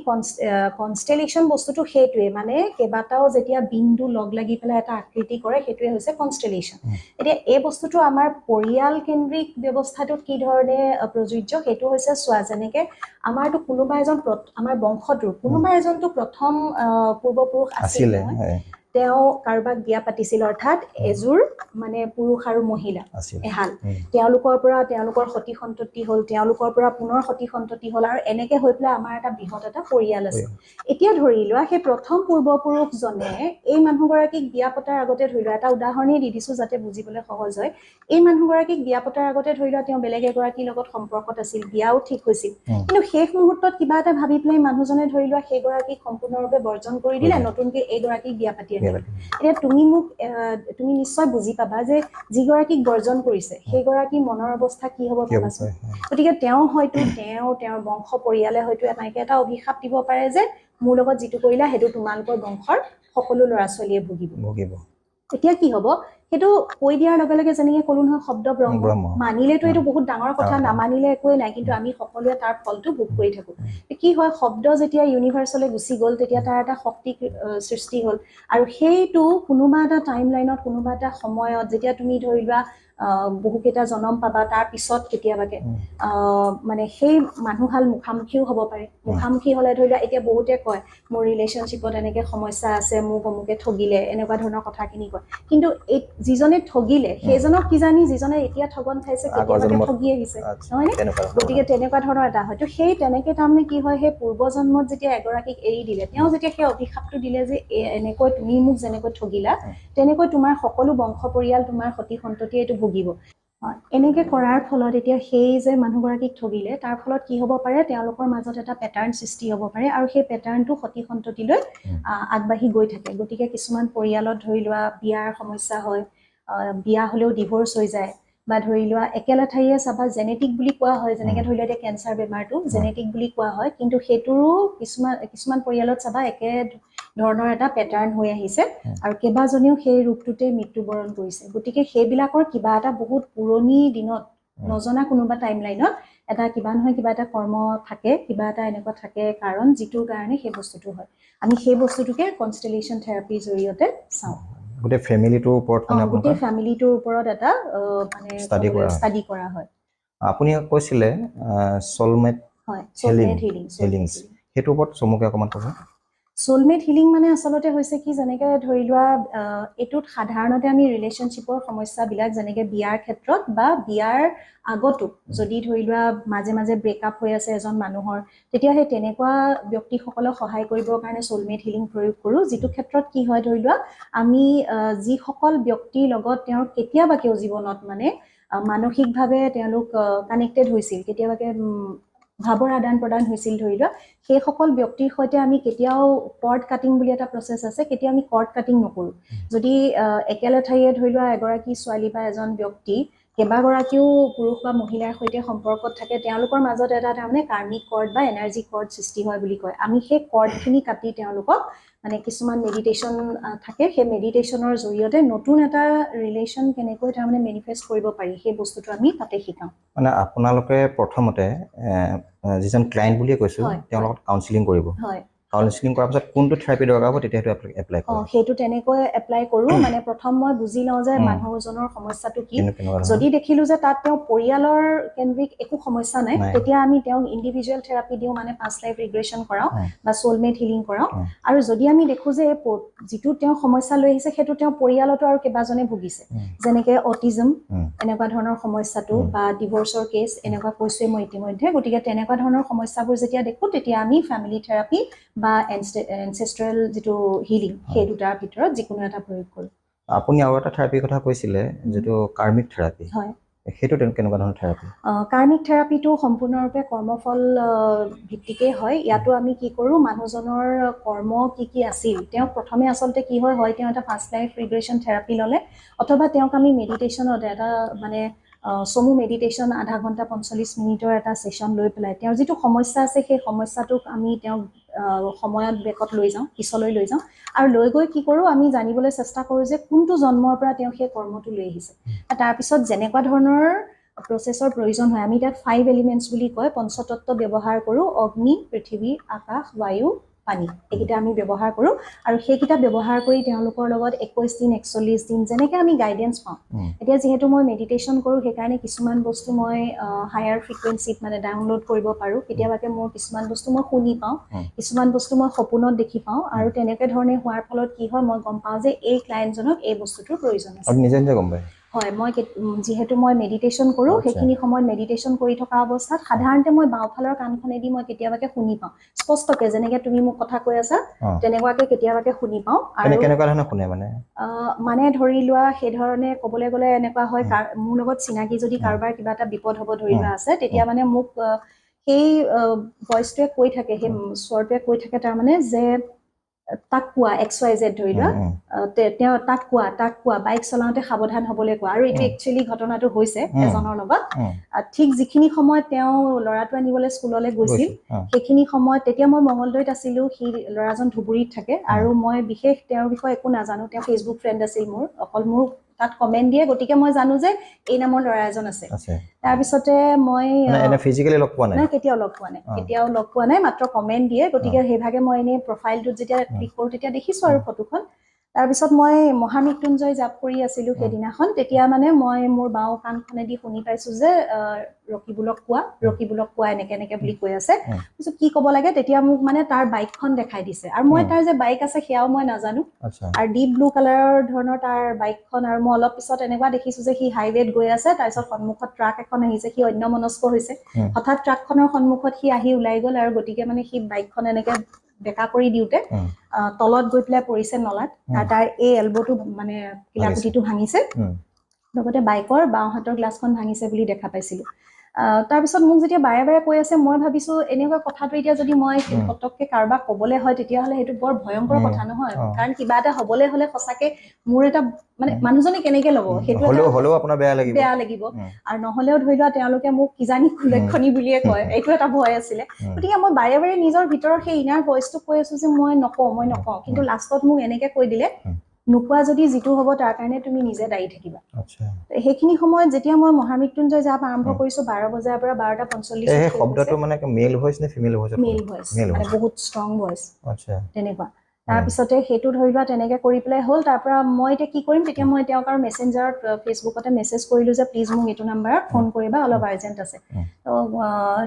কনষ্টেলেশ্যন বস্তুটো সেইটোৱে মানে কেইবাটাও যেতিয়া বিন্দু লগ লাগি পেলাই এটা আকৃতি কৰে সেইটোৱে হৈছে কনষ্টেলেশ্যন এতিয়া এই বস্তুটো আমাৰ পৰিয়াল কেন্দ্ৰিক ব্যৱস্থাটোত কি ধৰণে প্ৰযোজ্য সেইটো হৈছে চোৱা যেনেকে আমাৰতো কোনোবা এজন আমাৰ বংশটোৰ কোনোবা এজনটো প্ৰথম পূৰ্বপুৰুষ আছিল তেওঁ কাৰোবাক বিয়া পাতিছিল অৰ্থাৎ এযোৰ মানে পুৰুষ আৰু মহিলা এহাল তেওঁলোকৰ পৰা তেওঁলোকৰ সতি সন্ততি হ'ল তেওঁলোকৰ পৰা পুনৰ সতি সন্ততি হ'ল আৰু এনেকে হৈ পেলাই আমাৰ এটা বৃহৎ এটা পৰিয়াল আছে এতিয়া ধৰি লোৱা সেই প্ৰথম পূৰ্বপুৰুষজনে এই মানুহগৰাকীক বিয়া পতাৰ আগতে ধৰি লোৱা এটা উদাহৰণেই দি দিছো যাতে বুজিবলৈ সহজ হয় এই মানুহগৰাকীক বিয়া পতাৰ আগতে ধৰি লোৱা তেওঁ বেলেগ এগৰাকীৰ লগত সম্পৰ্কত আছিল বিয়াও ঠিক হৈছিল কিন্তু শেষ মুহূৰ্তত কিবা এটা ভাবি পেলাই মানুহজনে ধৰি লোৱা সেইগৰাকীক সম্পূৰ্ণৰূপে বৰ্জন কৰি দিলে নতুনকৈ এইগৰাকীক বিয়া পাতি আনিলে এতিয়া তুমি নিশ্চয় বুজি পাবা যে যিগৰাকীক বৰ্জন কৰিছে সেইগৰাকী মনৰ অৱস্থা কি হ'ব ভাবাচোন গতিকে তেওঁ হয়তো তেওঁৰ বংশ পৰিয়ালে হয়তো এনেকৈ এটা অভিশাপ দিব পাৰে যে মোৰ লগত যিটো কৰিলা সেইটো তোমালোকৰ বংশৰ সকলো ল'ৰা ছোৱালীয়ে ভুগিব এতিয়া কি হ'ব সেইটো কৈ দিয়াৰ লগে লগে যেনেকৈ ক'লো নহয় শব্দ ব্ৰহ্ম মানিলেতো এইটো বহুত ডাঙৰ কথা নামানিলে একোৱেই নাই কিন্তু আমি সকলোৱে তাৰ ফলটো ভোগ কৰি থাকো কি হয় শব্দ যেতিয়া ইউনিভাৰ্চলৈ গুচি গ'ল তেতিয়া তাৰ এটা শক্তি সৃষ্টি হ'ল আৰু সেইটো কোনোবা এটা টাইম লাইনত কোনোবা এটা সময়ত যেতিয়া তুমি ধৰি লোৱা বহুকেইটা জনম পাবা তাৰ পিছত কেতিয়াবাকে মানে সেই মানুহহাল মুখামুখিও হ'ব পাৰে মুখামুখি হ'লে ধৰি লোৱা এতিয়া বহুতে কয় মোৰ ৰিলেশ্যনশ্বিপত এনেকৈ সমস্যা আছে মোক অমুকে ঠগিলে এনেকুৱা ধৰণৰ কথাখিনি কয় কিন্তু এই যিজনে ঠগিলে সেইজনক কিজানি যিজনে এতিয়া ঠগন খাইছে কেতিয়াবাকে ঠগি আহিছে নহয়নে গতিকে তেনেকুৱা ধৰণৰ এটা হয়তো সেই তেনেকৈ তাৰমানে কি হয় সেই পূৰ্বজন্মত যেতিয়া এগৰাকীক এৰি দিলে তেওঁ যেতিয়া সেই অভিশাপটো দিলে যে এনেকৈ তুমি মোক যেনেকৈ ঠগিলা তেনেকৈ তোমাৰ সকলো বংশ পৰিয়াল তোমাৰ সতি সন্ততিয়ে এইটো ভুগিব এনেকৈ কৰাৰ ফলত এতিয়া সেই যে মানুহগৰাকীক ঠগিলে তাৰ ফলত কি হ'ব পাৰে তেওঁলোকৰ মাজত এটা পেটাৰ্ণ সৃষ্টি হ'ব পাৰে আৰু সেই পেটাৰ্ণটো সতি সন্ততিলৈ আগবাঢ়ি গৈ থাকে গতিকে কিছুমান পৰিয়ালত ধৰি লোৱা বিয়াৰ সমস্যা হয় বিয়া হ'লেও ডিভোৰ্চ হৈ যায় বা ধৰি লোৱা একেলেঠাৰিয়ে চাবা জেনেটিক বুলি কোৱা হয় যেনেকৈ ধৰি লোৱা এতিয়া কেঞ্চাৰ বেমাৰটো জেনেটিক বুলি কোৱা হয় কিন্তু সেইটোৰো কিছুমান পৰিয়ালত চাবা একে ধৰণৰ এটা পেটাৰ্ণ হৈ আহিছে আৰু কেইবাজনেও সেই ৰূপটোতে মৃত্যুবৰণ কৰিছে গতিকে সেইবিলাকৰ কিবা এটা বহুত পুৰণি দিনত নজনা কোনোবা টাইমলাইনত এটা কিবা নহয় কিবা এটা কৰ্ম থাকে, কিবা এটা এনেকুৱা থাকে কাৰণ যিটোৰ কাৰণে সেই বস্তুটো হয়। আমি সেই বস্তুটোকে কনষ্টেলেশ্যন থেৰাপিৰ জৰিয়তে চাওঁ। গোটেই ফেমিলিটোৰ ওপৰত মানে গোটেই ফেমিলিটোৰ ওপৰত এটা মানে ষ্টাডি কৰা হয়। আপুনি কৈছিলে সোলমেট হয়, সোলমেট হিলিং। সেইটোৰ ওপৰত চমুকে অকণমান ক'ব। সোলমেট হিলিং মানে আচলতে হৈছে কি, যেনেকৈ ধৰি লোৱা এইটোত সাধাৰণতে আমি ৰিলেশ্যনশ্বিপৰ সমস্যাবিলাক যেনেকৈ বিয়াৰ ক্ষেত্ৰত বা বিয়াৰ আগতো যদি ধৰি লোৱা মাজে মাজে ব্ৰেকআপ হৈ আছে এজন মানুহৰ, তেতিয়া সেই তেনেকুৱা ব্যক্তিসকলক সহায় কৰিবৰ কাৰণে সোলমেট হিলিং প্ৰয়োগ কৰোঁ। যিটো ক্ষেত্ৰত কি হয়, ধৰি লোৱা আমি যিসকল ব্যক্তিৰ লগত তেওঁৰ কেতিয়াবাকেও জীৱনত মানে মানসিকভাৱে তেওঁলোক কানেক্টেড হৈছিল, কেতিয়াবাকে ভাৱৰ আদান প্ৰদান হৈছিল, ধৰি লোৱা সেইসকল ব্যক্তিৰ সৈতে আমি কেতিয়াও কৰ্ড কাটিং বুলি এটা প্ৰচেছ আছে, কেতিয়াও আমি কৰ্ড কাটিং নকৰোঁ। যদি একেলেঠাৰিয়ে ধৰি লোৱা এগৰাকী ছোৱালী বা এজন ব্যক্তি কেইবাগৰাকীও পুৰুষ বা মহিলাৰ সৈতে সম্পৰ্কত থাকে, তেওঁলোকৰ মাজত এটা তাৰমানে কাৰ্মিক কৰ্ড বা এনাৰ্জি কৰ্ড সৃষ্টি হয় বুলি কয়। আমি সেই কৰ্ডখিনি কাটি তেওঁলোকক মানে কিছুমান মেডিটেশ্যন থাকে, সেই মেডিটেশ্যনৰ জৰিয়তে নতুন এটা ৰিলেশ্যন কেনেকৈ তাৰমানে মেনিফেষ্ট কৰিব পাৰি সেই বস্তুটো আমি তাতে শিকাওঁ। মানে আপোনালোকে প্ৰথমতে যিজন ক্লায়েণ্ট বুলিয়ে কৈছোঁ, তেওঁৰ লগত কাউন্সিলিং কৰিব। হয়, কাউন্সিলিং কৰাৰ পিছত কোনটো থেৰাপি দৰকাৰ হ'ব তেতিয়া সেইটো এপ্লাই কৰিব। সেইটো তেনেকৈ এপ্লাই কৰোঁ। মানে প্ৰথম মই বুজি লওঁ যে মানুহজনৰ সমস্যাটো কি। যদি দেখিলোঁ যে তাত তেওঁ পৰিয়ালৰ কেন্দ্ৰিক একো সমস্যা নাই, তেতিয়া আমি তেওঁক ইণ্ডিভিজুৱেল থেৰাপি দিওঁ, মানে পাষ্ট লাইফ ৰিগ্ৰেশ্যন কৰাওঁ বা সোলমেট হিলিং কৰাওঁ। আৰু যদি আমি দেখোঁ যে যিটো তেওঁ সমস্যা লৈ আহিছে সেইটো তেওঁ পৰিয়ালতো আৰু কেইবাজনে ভুগিছে, যেনেকৈ অটিজম এনেকুৱা ধৰণৰ সমস্যাটো বা ডিভৰ্চৰ কেছ এনেকুৱা কৈছোৱে মই ইতিমধ্যে। গতিকে তেনেকুৱা ধৰণৰ সমস্যাবোৰ যেতিয়া দেখোঁ তেতিয়া আমি ফেমিলি থেৰাপি বা এনচেষ্ট্ৰেল যিটো হিলিং সেই দুটাৰ ভিতৰত যিকোনো এটা প্ৰয়োগ কৰোঁ। আপুনি আৰু এটা থেৰাপিৰ কথা কৈছিলে, যিটো কাৰ্মিক থেৰাপি। হয়, সেইটো কেনেকুৱা ধৰণৰ থেৰাপি? কাৰ্মিক থেৰাপিটো সম্পূৰ্ণৰূপে কৰ্মফল ভিত্তিকেই হয়। ইয়াতো আমি কি কৰোঁ, মানুহজনৰ কৰ্ম কি কি আছিল, তেওঁক প্ৰথমে আচলতে কি হয়, তেওঁ এটা পাষ্ট লাইফ ৰিগ্ৰেশ্যন থেৰাপি ল'লে, অথবা তেওঁক আমি মেডিটেশ্যনত এটা মানে চমু মেডিটেশ্যন আধা ঘণ্টা 45 মিনিটৰ এটা ছেশ্যন লৈ পেলাই তেওঁৰ যিটো সমস্যা আছে সেই সমস্যাটোক আমি তেওঁক সময়ত বেকত লৈ যাওঁ, পিছলৈ লৈ যাওঁ। আৰু লৈ গৈ কি কৰোঁ, আমি জানিবলৈ চেষ্টা কৰোঁ যে কোনটো জন্মৰ পৰা তেওঁ সেই কৰ্মটো লৈ আহিছে। তাৰপিছত যেনেকুৱা ধৰণৰ প্ৰচেছৰ প্ৰয়োজন হয়, আমি তাত 5 এলিমেণ্টছ বুলি কয়, পঞ্চতত্ত্ব ব্যৱহাৰ কৰোঁ। অগ্নি, পৃথিৱী, আকাশ, বায়ু, পানী, এইকেইটা আমি ব্যৱহাৰ কৰোঁ। আৰু সেইকেইটা ব্যৱহাৰ কৰি তেওঁলোকৰ লগত 21 দিন 41 দিন যেনেকৈ আমি গাইডেঞ্চ পাওঁ। এতিয়া যিহেতু মই মেডিটেশ্যন কৰোঁ, সেইকাৰণে কিছুমান বস্তু মই হায়াৰ ফ্ৰিকুৱেঞ্চিত মানে ডাউনলোড কৰিব পাৰোঁ। কেতিয়াবাকে মোৰ কিছুমান বস্তু মই শুনি পাওঁ, কিছুমান বস্তু মই সপোনত দেখি পাওঁ। আৰু তেনেকৈ ধৰণে হোৱাৰ ফলত কি হয়, মই গম পাওঁ যে এই ক্লায়েণ্টজনক এই বস্তুটোৰ প্ৰয়োজন আছে। নিজে নিজে গম পায়? হয়, মই যিহেতু মই মেডিটেশ্যন কৰোঁ, সেইখিনি সময়ত মেডিটেশ্যন কৰি থকা অৱস্থাত সাধাৰণতে মই বাওঁফালৰ কাণখনেদি মই কেতিয়াবাকে শুনি পাওঁ স্পষ্টকে, যেনেকৈ তুমি মোক কথা কৈ আছা তেনেকুৱাকে কেতিয়াবাকে শুনি পাওঁ। আৰু কেনেকুৱা ধৰণে শুনে মানে ধৰি লোৱা সেই ধৰণে ক'বলৈ গ'লে এনেকুৱা হয়, মোৰ লগত চিনাকি যদি কাৰোবাৰ কিবা এটা বিপদ হ'ব ধৰি লোৱা আছে, তেতিয়া মানে মোক সেই ভইচটোৱে কৈ থাকে, সেই স্বৰটোৱে কৈ থাকে তাৰমানে যে তাক কোৱা XYZ ধৰি লোৱা, তেওঁ তাক কোৱা বাইক চলাওঁতে সাৱধান হ'বলৈ কোৱা। আৰু এইটো একচুৱেলি ঘটনাটো হৈছে এজনৰ লগত। ঠিক যিখিনি সময়ত তেওঁ ল'ৰাটো আনিবলৈ স্কুললৈ গৈছিল, সেইখিনি সময়ত তেতিয়া মই মঙলদৈত আছিলোঁ, সি ল'ৰাজন ধুবুৰীত থাকে। আৰু মই বিশেষ তেওঁৰ বিষয়ে একো নাজানো, তেওঁ ফেচবুক ফ্ৰেণ্ড আছিল মোৰ, অকল মোৰ তাত কমেণ্ট দিয়ে, গতিকে মই জানো যে এই নামৰ ল'ৰা এজন আছে। তাৰপিছতে মই ফিজিকেলি লগ পোৱা নাই? কেতিয়াও লগ পোৱা নাই, মাত্ৰ কমেণ্ট দিয়ে। গতিকে সেইভাগে মই এনেই প্ৰফাইলটোত যেতিয়া ক্লিক কৰোঁ তেতিয়া দেখিছোঁ আৰু ফটোখন। তাৰপিছত মই মহামৃত্যুঞ্জয় জাপ কৰি আছিলোঁ সেইদিনাখন। তেতিয়া মানে মই মোৰ বাওঁ কাণখনেদি শুনি পাইছোঁ যে ৰকিবুলক কোৱা এনেকে বুলি কৈ আছে। তাৰপিছত কি ক'ব লাগে, তেতিয়া মোক মানে তাৰ বাইকখন দেখাই দিছে। আৰু মই তাৰ যে বাইক আছে সেয়াও মই নাজানো। আৰু ডিপ ব্লু কালাৰৰ ধৰণৰ তাৰ বাইকখন। আৰু মই অলপ পিছত এনেকুৱা দেখিছোঁ যে সি হাইৱেত গৈ আছে, তাৰপিছত সন্মুখত ট্ৰাক এখন আহিছে, সি অন্যমনস্ক হৈছে। হঠাৎ ট্ৰাকখনৰ সন্মুখত সি আহি ওলাই গ'ল, আৰু গতিকে মানে সি বাইকখন এনেকে বেকা কৰি দিওঁতে তলত গৈ পেলাই পৰিছে নলাত। তাৰ এই এলবটো মানে কিলাকুটিটো ভাঙিছে, লগতে বাইকৰ বাওঁ হাতৰ গ্লাছখন ভাঙিছে বুলি দেখা পাইছিলোঁ। তাৰপিছত মোক যেতিয়া বাৰে বাৰে কৈ আছে, মই ভাবিছোঁ এনেকুৱা কথাটো এতিয়া যদি মই পটককৈ কাৰোবাক ক'বলৈ হয় তেতিয়াহ'লে সেইটো বৰ ভয়ংকৰ কথা নহয়। কাৰণ কিবা এটা হ'বলৈ হ'লে সঁচাকে মোৰ এটা মানে মানুহজনে কেনেকে ল'ব, সেইটো হ'লেও আপোনাৰ বেয়া লাগিব। আৰু নহ'লেও ধৰি লোৱা তেওঁলোকে মোক কিজানি কুলক্ষণী বুলিয়ে কয়, এইটো এটা ভয় আছিলে। গতিকে মই বাৰে বাৰে নিজৰ ভিতৰৰ সেই ইনাৰ ভইচটো কৈ আছোঁ যে মই নকওঁ। কিন্তু লাষ্টত মোক এনেকে কৈ দিলে, নোপোৱা যদি যিটো হ'ব তাৰ কাৰণে তুমি নিজে দায়ী থাকিবা আচ্ছা সেইখিনি সময়ত যেতিয়া মই মহামৃত্যুঞ্জয় জাপ আৰম্ভ কৰিছো 12 বজাৰ পৰা 12:45 এই শব্দটো মানে মেল ভইচ নে ফিমেল ভইচ মেল ভইচ মেল মানে ভইচ বহুত ষ্ট্ৰং ভইচ আচ্ছা তেনেকুৱা তাৰপিছতে সেইটো ধৰি লোৱা তেনেকৈ কৰি পেলাই হ'ল তাৰ পৰা মই এতিয়া কি কৰিম তেতিয়া মই তেওঁক আৰু মেছেঞ্জাৰত ফেচবুকতে মেছেজ কৰিলোঁ যে প্লিজ মোক এইটো নাম্বাৰত ফোন কৰিবা অলপ আৰ্জেণ্ট আছে তো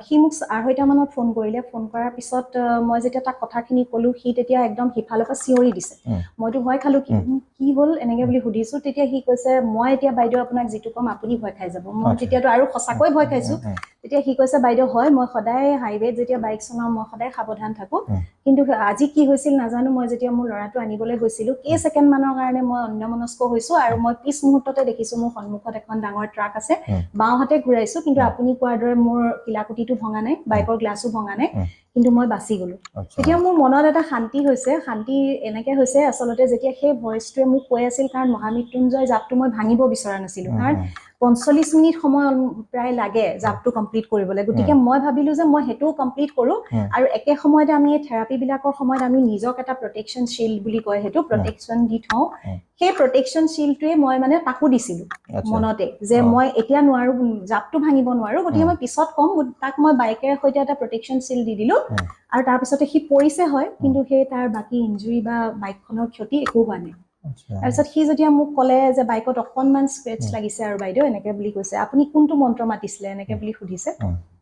সি মোক 2:30 মানত ফোন কৰিলে ফোন কৰাৰ পিছত মই যেতিয়া তাক কথাখিনি ক'লোঁ সি তেতিয়া একদম সিফালৰ পৰা চিঞৰি দিছে মইতো ভয় খালোঁ কি হ'ল এনেকৈ বুলি সুধিছোঁ তেতিয়া সি কৈছে মই এতিয়া বাইদেউ আপোনাক যিটো ক'ম আপুনি ভয় খাই যাব মই তেতিয়াতো আৰু সঁচাকৈ ভয় খাইছোঁ তেতিয়া সি কৈছে বাইদেউ হয় মই সদায় হাইৱেত যেতিয়া বাইক চলাওঁ মই সদায় সাৱধান থাকোঁ কিন্তু আজি কি হৈছিল নাজানো মই যেতিয়া মোৰ ল'ৰাটো আনিবলৈ গৈছিলোঁ কেই ছেকেণ্ডমানৰ কাৰণে মই অন্যমনস্ক হৈছোঁ আৰু মই পিছ মুহূৰ্ততে দেখিছোঁ মোৰ সন্মুখত এখন ডাঙৰ ট্ৰাক আছে বাওঁহাতে ঘূৰাইছোঁ কিন্তু আপুনি কোৱাৰ দৰে মোৰ কিলাকুটিটো ভঙা নাই বাইকৰ গ্লাছো ভঙা নাই কিন্তু মই বাচি গ'লোঁ তেতিয়া মোৰ মনত এটা শান্তি এনেকৈ হৈছে আচলতে যেতিয়া সেই ভইচটোৱে মোক কৈ আছিল কাৰণ মহামৃত্যুঞ্জয় জাপটো মই ভাঙিব বিচৰা নাছিলোঁ কাৰণ 45 মিনিট সময় প্ৰায় লাগে জাপটো কমপ্লিট কৰিবলৈ গতিকে মই ভাবিলোঁ যে মই সেইটোও কমপ্লিট কৰোঁ আৰু একে সময়তে আমি এই থেৰাপিবিলাকৰ সময়ত আমি নিজক এটা প্ৰটেকশ্যন শ্বিল্ড বুলি কয় সেইটো প্ৰটেকশ্যন দি থওঁ সেই প্ৰটেকশ্যন শ্বিল্ডটোৱে মই মানে তাকো দিছিলোঁ মনতে যে মই এতিয়া নোৱাৰোঁ জাপটো ভাঙিব নোৱাৰোঁ গতিকে মই পিছত ক'ম তাক মই বাইকেৰে সৈতে এটা প্ৰটেকশ্যন শ্বিল্ড দি দিলোঁ আৰু তাৰপিছতে সি পৰিছে হয় কিন্তু সেই তাৰ বাকী ইঞ্জুৰি বা বাইকখনৰ ক্ষতি একো হোৱা নাই তাৰপিছত সি যেতিয়া মোক ক'লে যে বাইকত অকণমান স্ক্ৰেচ লাগিছে আৰু বাইদেউ এনেকৈ বুলি কৈছে আপুনি কোনটো মন্ত্ৰ মাতিছিলে এনেকৈ বুলি সুধিছে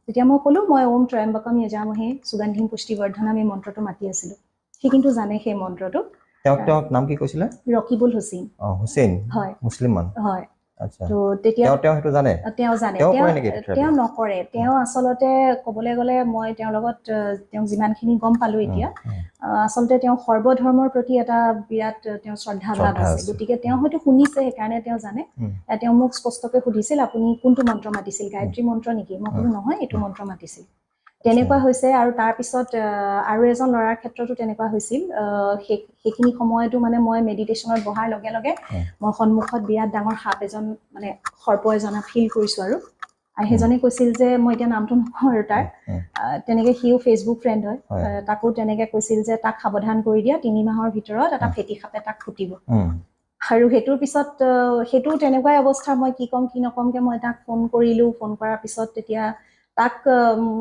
তেতিয়া মই ক'লোঁ মই ওম ত্ৰয়ম্বকম যজামহে সুগন্ধিম পুষ্টিবৰ্ধনম এই মন্ত্ৰটো মাতি আছিলোঁ সি কিন্তু জানে সেই মন্ত্ৰটো তেওঁক নাম কি কৈছিলে ৰকিবুল হুছেইন হুছেইন হয় মুছলিম মানুহ হয় আচ্ছা তো তেতিয়া তেওঁ সেইটো জানে তেওঁ জানে তেওঁ নকৰে তেওঁ আচলতে ক'বলৈ গ'লে মই তেওঁৰ লগত তেওঁক যিমানখিনি গম পালোঁ এতিয়া আচলতে তেওঁ সৰ্বধৰ্মৰ প্ৰতি এটা বিৰাট তেওঁ শ্ৰদ্ধাভাৱ আছে গতিকে তেওঁ হয়তো শুনিছে সেইকাৰণে তেওঁ জানে তেওঁ মোক স্পষ্টকৈ সুধিছিল আপুনি কোনটো মন্ত্ৰ মাতিছিল গায়ত্ৰী মন্ত্ৰ নেকি মই ক'লোঁ নহয় এইটো মন্ত্ৰ মাতিছিল তেনেকুৱা হৈছে আৰু তাৰপিছত আৰু এজন ল'ৰাৰ ক্ষেত্ৰতো তেনেকুৱা হৈছিল সেইখিনি সময়তো মানে মই মেডিটেশ্যনত বহাৰ লগে লগে মই সন্মুখত বিৰাট ডাঙৰ সাপ এজন মানে সৰ্প এজনক ফিল কৰিছোঁ আৰু সেইজনে কৈছিল যে মই এতিয়া নামটো নকওঁ আৰু তাৰ তেনেকৈ সিও ফেচবুক ফ্ৰেণ্ড হয় তাকো তেনেকৈ কৈছিল যে তাক সাৱধান কৰি দিয়া 3 মাহৰ ভিতৰত এটা ফেটি সাপে তাক ফুটিব আৰু সেইটোৰ পিছত সেইটো তেনেকুৱাই অৱস্থা মই কি ক'ম কি নকমকৈ মই তাক ফোন কৰিলোঁ ফোন কৰাৰ পিছত তেতিয়া তাক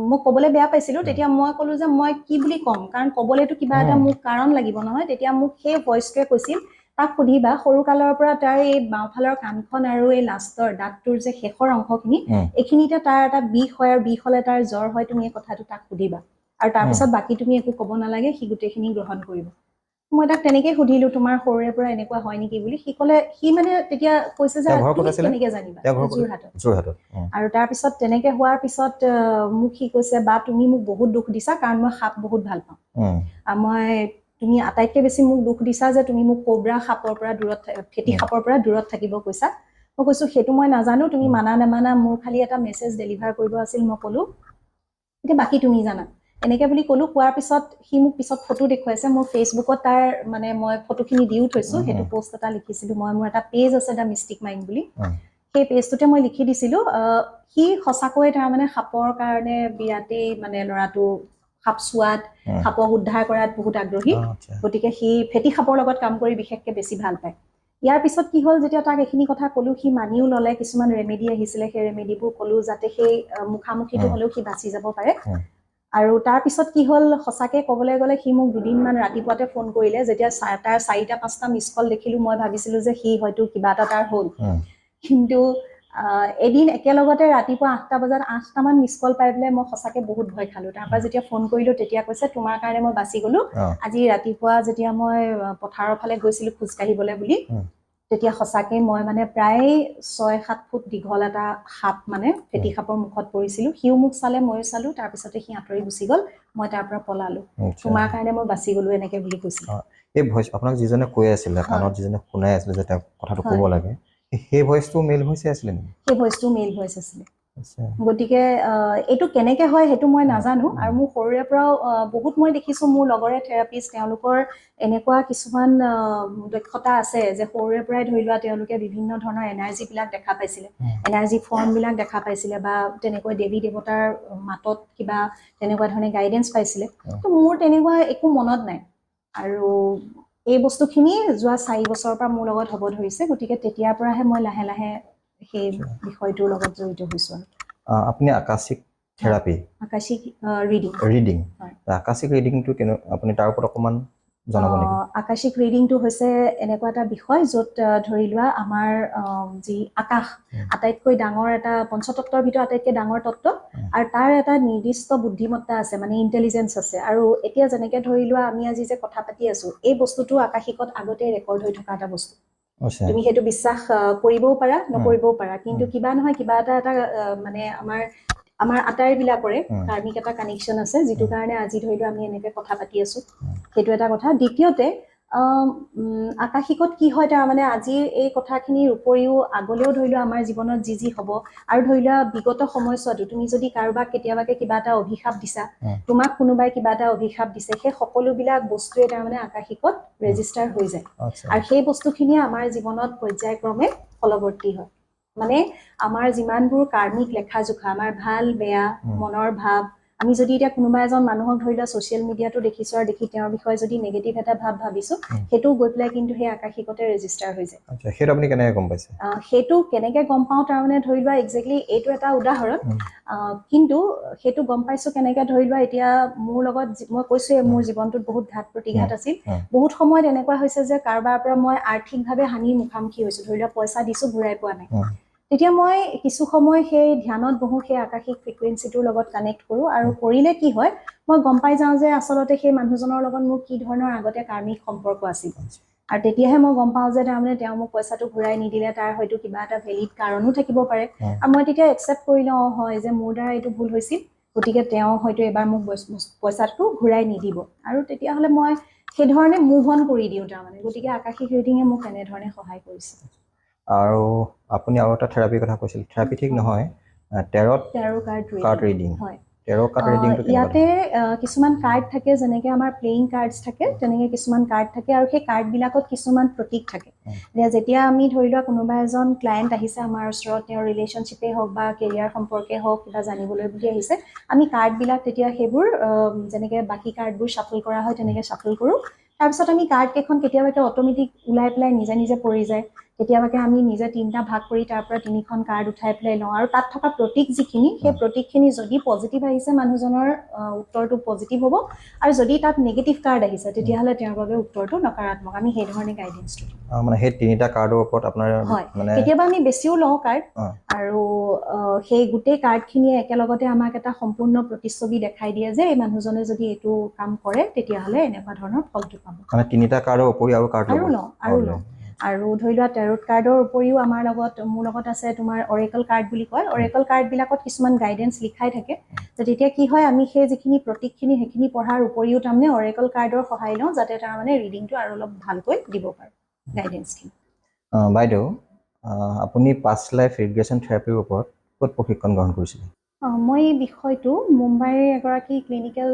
মোক ক'বলৈ বেয়া পাইছিলোঁ তেতিয়া মই ক'লোঁ যে মই কি বুলি ক'ম কাৰণ ক'বলৈতো কিবা এটা মোক কাৰণ লাগিব নহয় তেতিয়া মোক সেই ভইচটোৱে কৈছিল তাক সুধিবা সৰুকালৰ পৰা তাৰ এই বাওঁফালৰ কাণখন আৰু এই লাষ্টৰ দাঁতটোৰ যে শেষৰ অংশখিনি এইখিনিতে তাৰ এটা বিষ হয় আৰু বিষ হ'লে তাৰ জ্বৰ হয় তুমি এই কথাটো তাক সুধিবা আৰু তাৰপিছত বাকী তুমি একো ক'ব নালাগে সি গোটেইখিনি গ্ৰহণ কৰিব মই তাক তেনেকৈ সুধিলোঁ তোমাৰ সৰুৰে পৰা এনেকুৱা হয় নেকি বুলি সি ক'লে সি মানে তেতিয়া কৈছে যে তুমি কেনেকৈ জানিবা যোৰহাটত আৰু তাৰপিছত তেনেকৈ হোৱাৰ পিছত মোক সি কৈছে বা তুমি মোক বহুত দুখ দিছা কাৰণ মই সাপ বহুত ভাল পাওঁ তুমি আটাইতকৈ বেছি মোক দুখ দিছা যে তুমি মোক কোব্ৰা সাপৰ পৰা দূৰত ফেটি সাপৰ পৰা দূৰত থাকিব কৈছা মই কৈছোঁ সেইটো মই নাজানো তুমি মানা নেমানা মোৰ খালি এটা মেছেজ ডেলিভাৰ কৰিব আছিল মই ক'লোঁ এতিয়া বাকী তুমি জানা এনেকৈ বুলি ক'লোঁ কোৱাৰ পিছত সি মোক পিছত ফটো দেখুৱাইছে মোৰ ফেচবুকত তাৰ মানে মই ফটোখিনি দিও থৈছোঁ সেইটো পোষ্ট এটা লিখিছিলোঁ মোৰ এটা পেজ আছে দ্য মিষ্টিক মাইণ্ড বুলি সেই পেজটোতে মই লিখি দিছিলোঁ সি সঁচাকৈ তাৰমানে সাপৰ কাৰণে বিৰাটেই মানে ল'ৰাটো সাপ চোৱাত সাপক উদ্ধাৰ কৰাত বহুত আগ্ৰহী গতিকে সি ফেটি সাপৰ লগত কাম কৰি বিশেষকৈ বেছি ভাল পায় ইয়াৰ পিছত কি হ'ল যেতিয়া তাক এইখিনি কথা ক'লোঁ সি মানিও ল'লে কিছুমান ৰেমেডি আহিছিলে সেই ৰেমেডিবোৰ ক'লোঁ যাতে সেই মুখামুখিটো হ'লেও সি বাচি যাব পাৰে আৰু তাৰপিছত কি হ'ল সঁচাকৈ ক'বলৈ গ'লে সি মোক 2 দিনমান ৰাতিপুৱাতে ফোন কৰিলে যেতিয়া তাৰ 4-5টা মিছ কল দেখিলোঁ মই ভাবিছিলোঁ যে সি হয়তো কিবা এটা তাৰ হ'ল কিন্তু এদিন একেলগতে ৰাতিপুৱা 8টা বজাত 8টামান মিছ কল পাই পেলাই মই সঁচাকৈ বহুত ভয় খালোঁ তাৰপৰা যেতিয়া ফোন কৰিলোঁ তেতিয়া কৈছে তোমাৰ কাৰণে মই বাচি গ'লোঁ আজি ৰাতিপুৱা যেতিয়া মই পথাৰৰ ফালে গৈছিলোঁ খোজকাঢ়িবলৈ বুলি তেতিয়া সঁচাকৈ মই মানে প্ৰায় 6-7 ফুট দীঘল এটা সাপ মানে ফেটি সাপৰ মুখত পৰিছিলোঁ সিও মোক চালে ময়ো চালোঁ তাৰপিছতে সি আঁতৰি গুচি গ'ল মই তাৰ পৰা পলালোঁ তোমাৰ কাৰণে মই বাচি গ'লোঁ এনেকৈ বুলি কৈছিলোঁ এই ভইচ আপোনাক যিজনে কৈ আছিলে কাণত যিজনে শুনাই আছিলে যে তেওঁ কথাটো ক'ব লাগে সেই ভইচটো মেল ভইচে আছিলে নেকি সেই ভইচটো মেল ভইচ আছিলে গতিকে এইটো কেনেকৈ হয় সেইটো মই নাজানো আৰু মোৰ সৰুৰে পৰাও বহুত মই দেখিছোঁ মোৰ লগৰে থেৰাপিষ্ট তেওঁলোকৰ এনেকুৱা কিছুমান দক্ষতা আছে যে সৰুৰে পৰাই ধৰি লোৱা তেওঁলোকে বিভিন্ন ধৰণৰ এনাৰ্জিবিলাক দেখা পাইছিলে এনাৰ্জি ফৰ্মবিলাক দেখা পাইছিলে বা তেনেকৈ দেৱী দেৱতাৰ মাতত কিবা তেনেকুৱা ধৰণে গাইডেঞ্চ পাইছিলে তো মোৰ তেনেকুৱা একো মনত নাই আৰু এই বস্তুখিনি যোৱা 4 বছৰৰ পৰা মোৰ লগত হ'ব ধৰিছে গতিকে তেতিয়াৰ পৰাহে মই লাহে লাহে সেই বিষয়টোৰ লগত জড়িত হৈছোঁ আৰু আপুনি আকাশিক থেৰাপি আকাশিক ৰিডিং ৰিডিং হয়। আকাশিক ৰিডিংটো আপুনি তাৰ ওপৰত অকণমান জনাব নেকি? আকাশিক ৰিডিংটো হৈছে এনেকুৱা এটা বিষয় য'ত ধৰি লোৱা আমাৰ যি আকাশ আটাইতকৈ ডাঙৰ এটা পঞ্চতত্বৰ ভিতৰত আটাইতকৈ ডাঙৰ তত্ত্ব আৰু তাৰ এটা নিৰ্দিষ্ট বুদ্ধিমত্তা আছে মানে ইণ্টেলিজেঞ্চ আছে আৰু এতিয়া যেনেকৈ ধৰি লোৱা আমি আজি যে কথা পাতি আছোঁ এই বস্তুটো আকাশিকত আগতে ৰেকৰ্ড হৈ থকা এটা বস্তু তুমি সেইটো বিশ্বাস কৰিবও পাৰা নকৰিবও পাৰা কিন্তু কিবা নহয় কিবা এটা মানে আমাৰ আটাইবিলাকৰে কাৰ্মিক এটা কানেকশ্যন আছে যিটো কাৰণে আজি ধৰি লোৱা আমি এনেকৈ কথা পাতি আছোঁ সেইটো এটা কথা দ্বিতীয়তে আকাশিকত কি হয় তাৰমানে আজিৰ এই কথাখিনিৰ উপৰিও আগলেও ধৰি লোৱা আমাৰ জীৱনত যি যি হ'ব আৰু ধৰি লোৱা বিগত সময়ছোৱাতো তুমি যদি কাৰোবাক কেতিয়াবাকে কিবা এটা অভিশাপ দিছা তোমাক কোনোবাই কিবা এটা অভিশাপ দিছে সেই সকলোবিলাক বস্তুৱে তাৰমানে আকাশিকত ৰেজিষ্টাৰ হৈ যায় আৰু সেই বস্তুখিনিয়ে আমাৰ জীৱনত পৰ্যায়ক্ৰমে ফলৱৰ্তী হয় মানে আমাৰ যিমানবোৰ কাৰ্মিক লেখা জোখা আমাৰ ভাল বেয়া মনৰ ভাৱ আমি যদি এতিয়া কোনোবা এজন মানুহক ধৰি লোৱা ছ'চিয়েল মিডিয়াটো দেখিছোঁ আৰু দেখি তেওঁৰ বিষয়ে যদি নেগেটিভ এটা ভাৱ ভাবিছোঁ সেইটো গৈ পেলাই কিন্তু সেই আকাশিকতে ৰেজিষ্টাৰ হৈ যায় সেইটো আপুনি কেনেকৈ গম পাইছে সেইটো কেনেকৈ গম পাওঁ তাৰমানে ধৰি লোৱা একজেক্টলি এইটো এটা উদাহৰণ কিন্তু সেইটো গম পাইছোঁ কেনেকৈ ধৰি লোৱা এতিয়া মোৰ লগত মই কৈছোঁৱে মোৰ জীৱনটোত বহুত ঘাত প্ৰতিঘাত আছিল বহুত সময়ত এনেকুৱা হৈছে যে কাৰোবাৰ পৰা মই আৰ্থিকভাৱে হানিৰ মুখামুখি হৈছোঁ ধৰি লোৱা পইচা দিছোঁ ঘূৰাই পোৱা নাই তেতিয়া মই কিছু সময় সেই ধ্যানত বহো সেই আকাশিক ফ্ৰিকুৱেঞ্চিটোৰ লগত কানেক্ট কৰোঁ আৰু কৰিলে কি হয় মই গম পাই যাওঁ যে আচলতে সেই মানুহজনৰ লগত মোৰ কি ধৰণৰ আগতে কাৰ্মিক সম্পৰ্ক আছিল আৰু তেতিয়াহে মই গম পাওঁ যে তাৰমানে তেওঁ মোক পইচাটো ঘূৰাই নিদিলে তাৰ হয়তো কিবা এটা ভেলিড কাৰণো থাকিব পাৰে আৰু মই তেতিয়া একচেপ্ট কৰি লওঁ হয় যে মোৰ দ্বাৰা এইটো ভুল হৈছিল গতিকে তেওঁ হয়তো এবাৰ মোক পইচাটো ঘূৰাই নিদিব আৰু তেতিয়াহ'লে মই সেইধৰণে মুভ অন কৰি দিওঁ তাৰমানে গতিকে আকাশিক ৰিডিঙে মোক এনেধৰণে সহায় কৰিছে আৰু আপুনি আৰু এটা থেৰাপিৰ কথা কৈছিল থেৰাপি ঠিক নহয় টেৰ কাৰ্ড ৰিডিং হয় টেৰ কাৰ্ড ৰিডিংটো ইয়াতে কিছুমান কাৰ্ড থাকে যেনেকৈ আমাৰ প্লেয়িং কাৰ্ডছ থাকে তেনেকৈ কিছুমান কাৰ্ড থাকে আৰু সেই কাৰ্ডবিলাকত কিছুমান প্ৰতীক থাকে যেতিয়া আমি ধৰি লোৱা কোনোবা এজন ক্লায়েণ্ট আহিছে আমাৰ ওচৰত তেওঁৰ ৰিলেশ্যনশ্বিপেই হওক বা কেৰিয়াৰ সম্পৰ্কে হওক কিবা জানিবলৈ বুলি আহিছে আমি কাৰ্ডবিলাক তেতিয়া সেইবোৰ যেনেকৈ বাকী কাৰ্ডবোৰ শ্বাফল কৰা হয় তেনেকৈ শ্বাফল কৰোঁ তাৰপিছত আমি কাৰ্ডকেইখন কেতিয়াবাকে অট'মেটিক ওলাই পেলাই নিজে নিজে পৰি যায় কেতিয়াবাকে আমি নিজে 3টা ভাগ কৰি তাৰ পৰা 3খন কাৰ্ড উঠাই পেলাই লওঁ আৰু তাত থকা প্ৰতীক যিখিনি সেই প্ৰতীকখিনি যদি পজিটিভ আহিছে মানুহজনৰ উত্তৰটো পজিটিভ হ'ব আৰু যদি তাত নেগেটিভ কাৰ্ড আহিছে তেতিয়াহ'লে তেওঁৰ বাবে উত্তৰটো নকাৰাত্মক আমি সেই ধৰণে গাইডেঞ্চটো মানে সেই 3টা কাৰ্ডৰ ওপৰত আপোনাৰ মানে কেতিয়াবা আমি বেছিও লওঁ কাৰ্ড আৰু সেই গোটেই কাৰ্ডখিনিয়ে একেলগতে আমাক এটা সম্পূৰ্ণ প্ৰতিচ্ছবি দেখাই দিয়ে যে এই মানুহজনে যদি এইটো কাম কৰে তেতিয়াহ'লে এনেকুৱা ধৰণৰ ফলটো পাব মানে 3টা কাৰ্ডৰ উপৰিও আৰু কাৰ্ড লওঁ আৰু ধৰি লোৱা টেৰট কাৰ্ডৰ উপৰিও মোৰ লগত আছে তোমাৰ অৰেকল কাৰ্ড বুলি কয় অৰেকল কাৰ্ডবিলাকত কিছুমান গাইডেঞ্চ লিখাই থাকে যে তেতিয়া কি হয় আমি সেই যিখিনি প্ৰতীকখিনি সেইখিনি পঢ়াৰ উপৰিও তাৰমানে অৰেকল কাৰ্ডৰ সহায় লওঁ যাতে তাৰমানে ৰিডিংটো আৰু অলপ ভালকৈ দিব পাৰোঁ গাইডেঞ্চখিনি বাইদেউ আপুনি পাষ্ট লাইফ ৰিগ্ৰেশ্যন থেৰাপিৰ ওপৰত ক'ত প্ৰশিক্ষণ গ্ৰহণ কৰিছিলে মই এই বিষয়টো মুম্বাইৰ এগৰাকী ক্লিনিকেল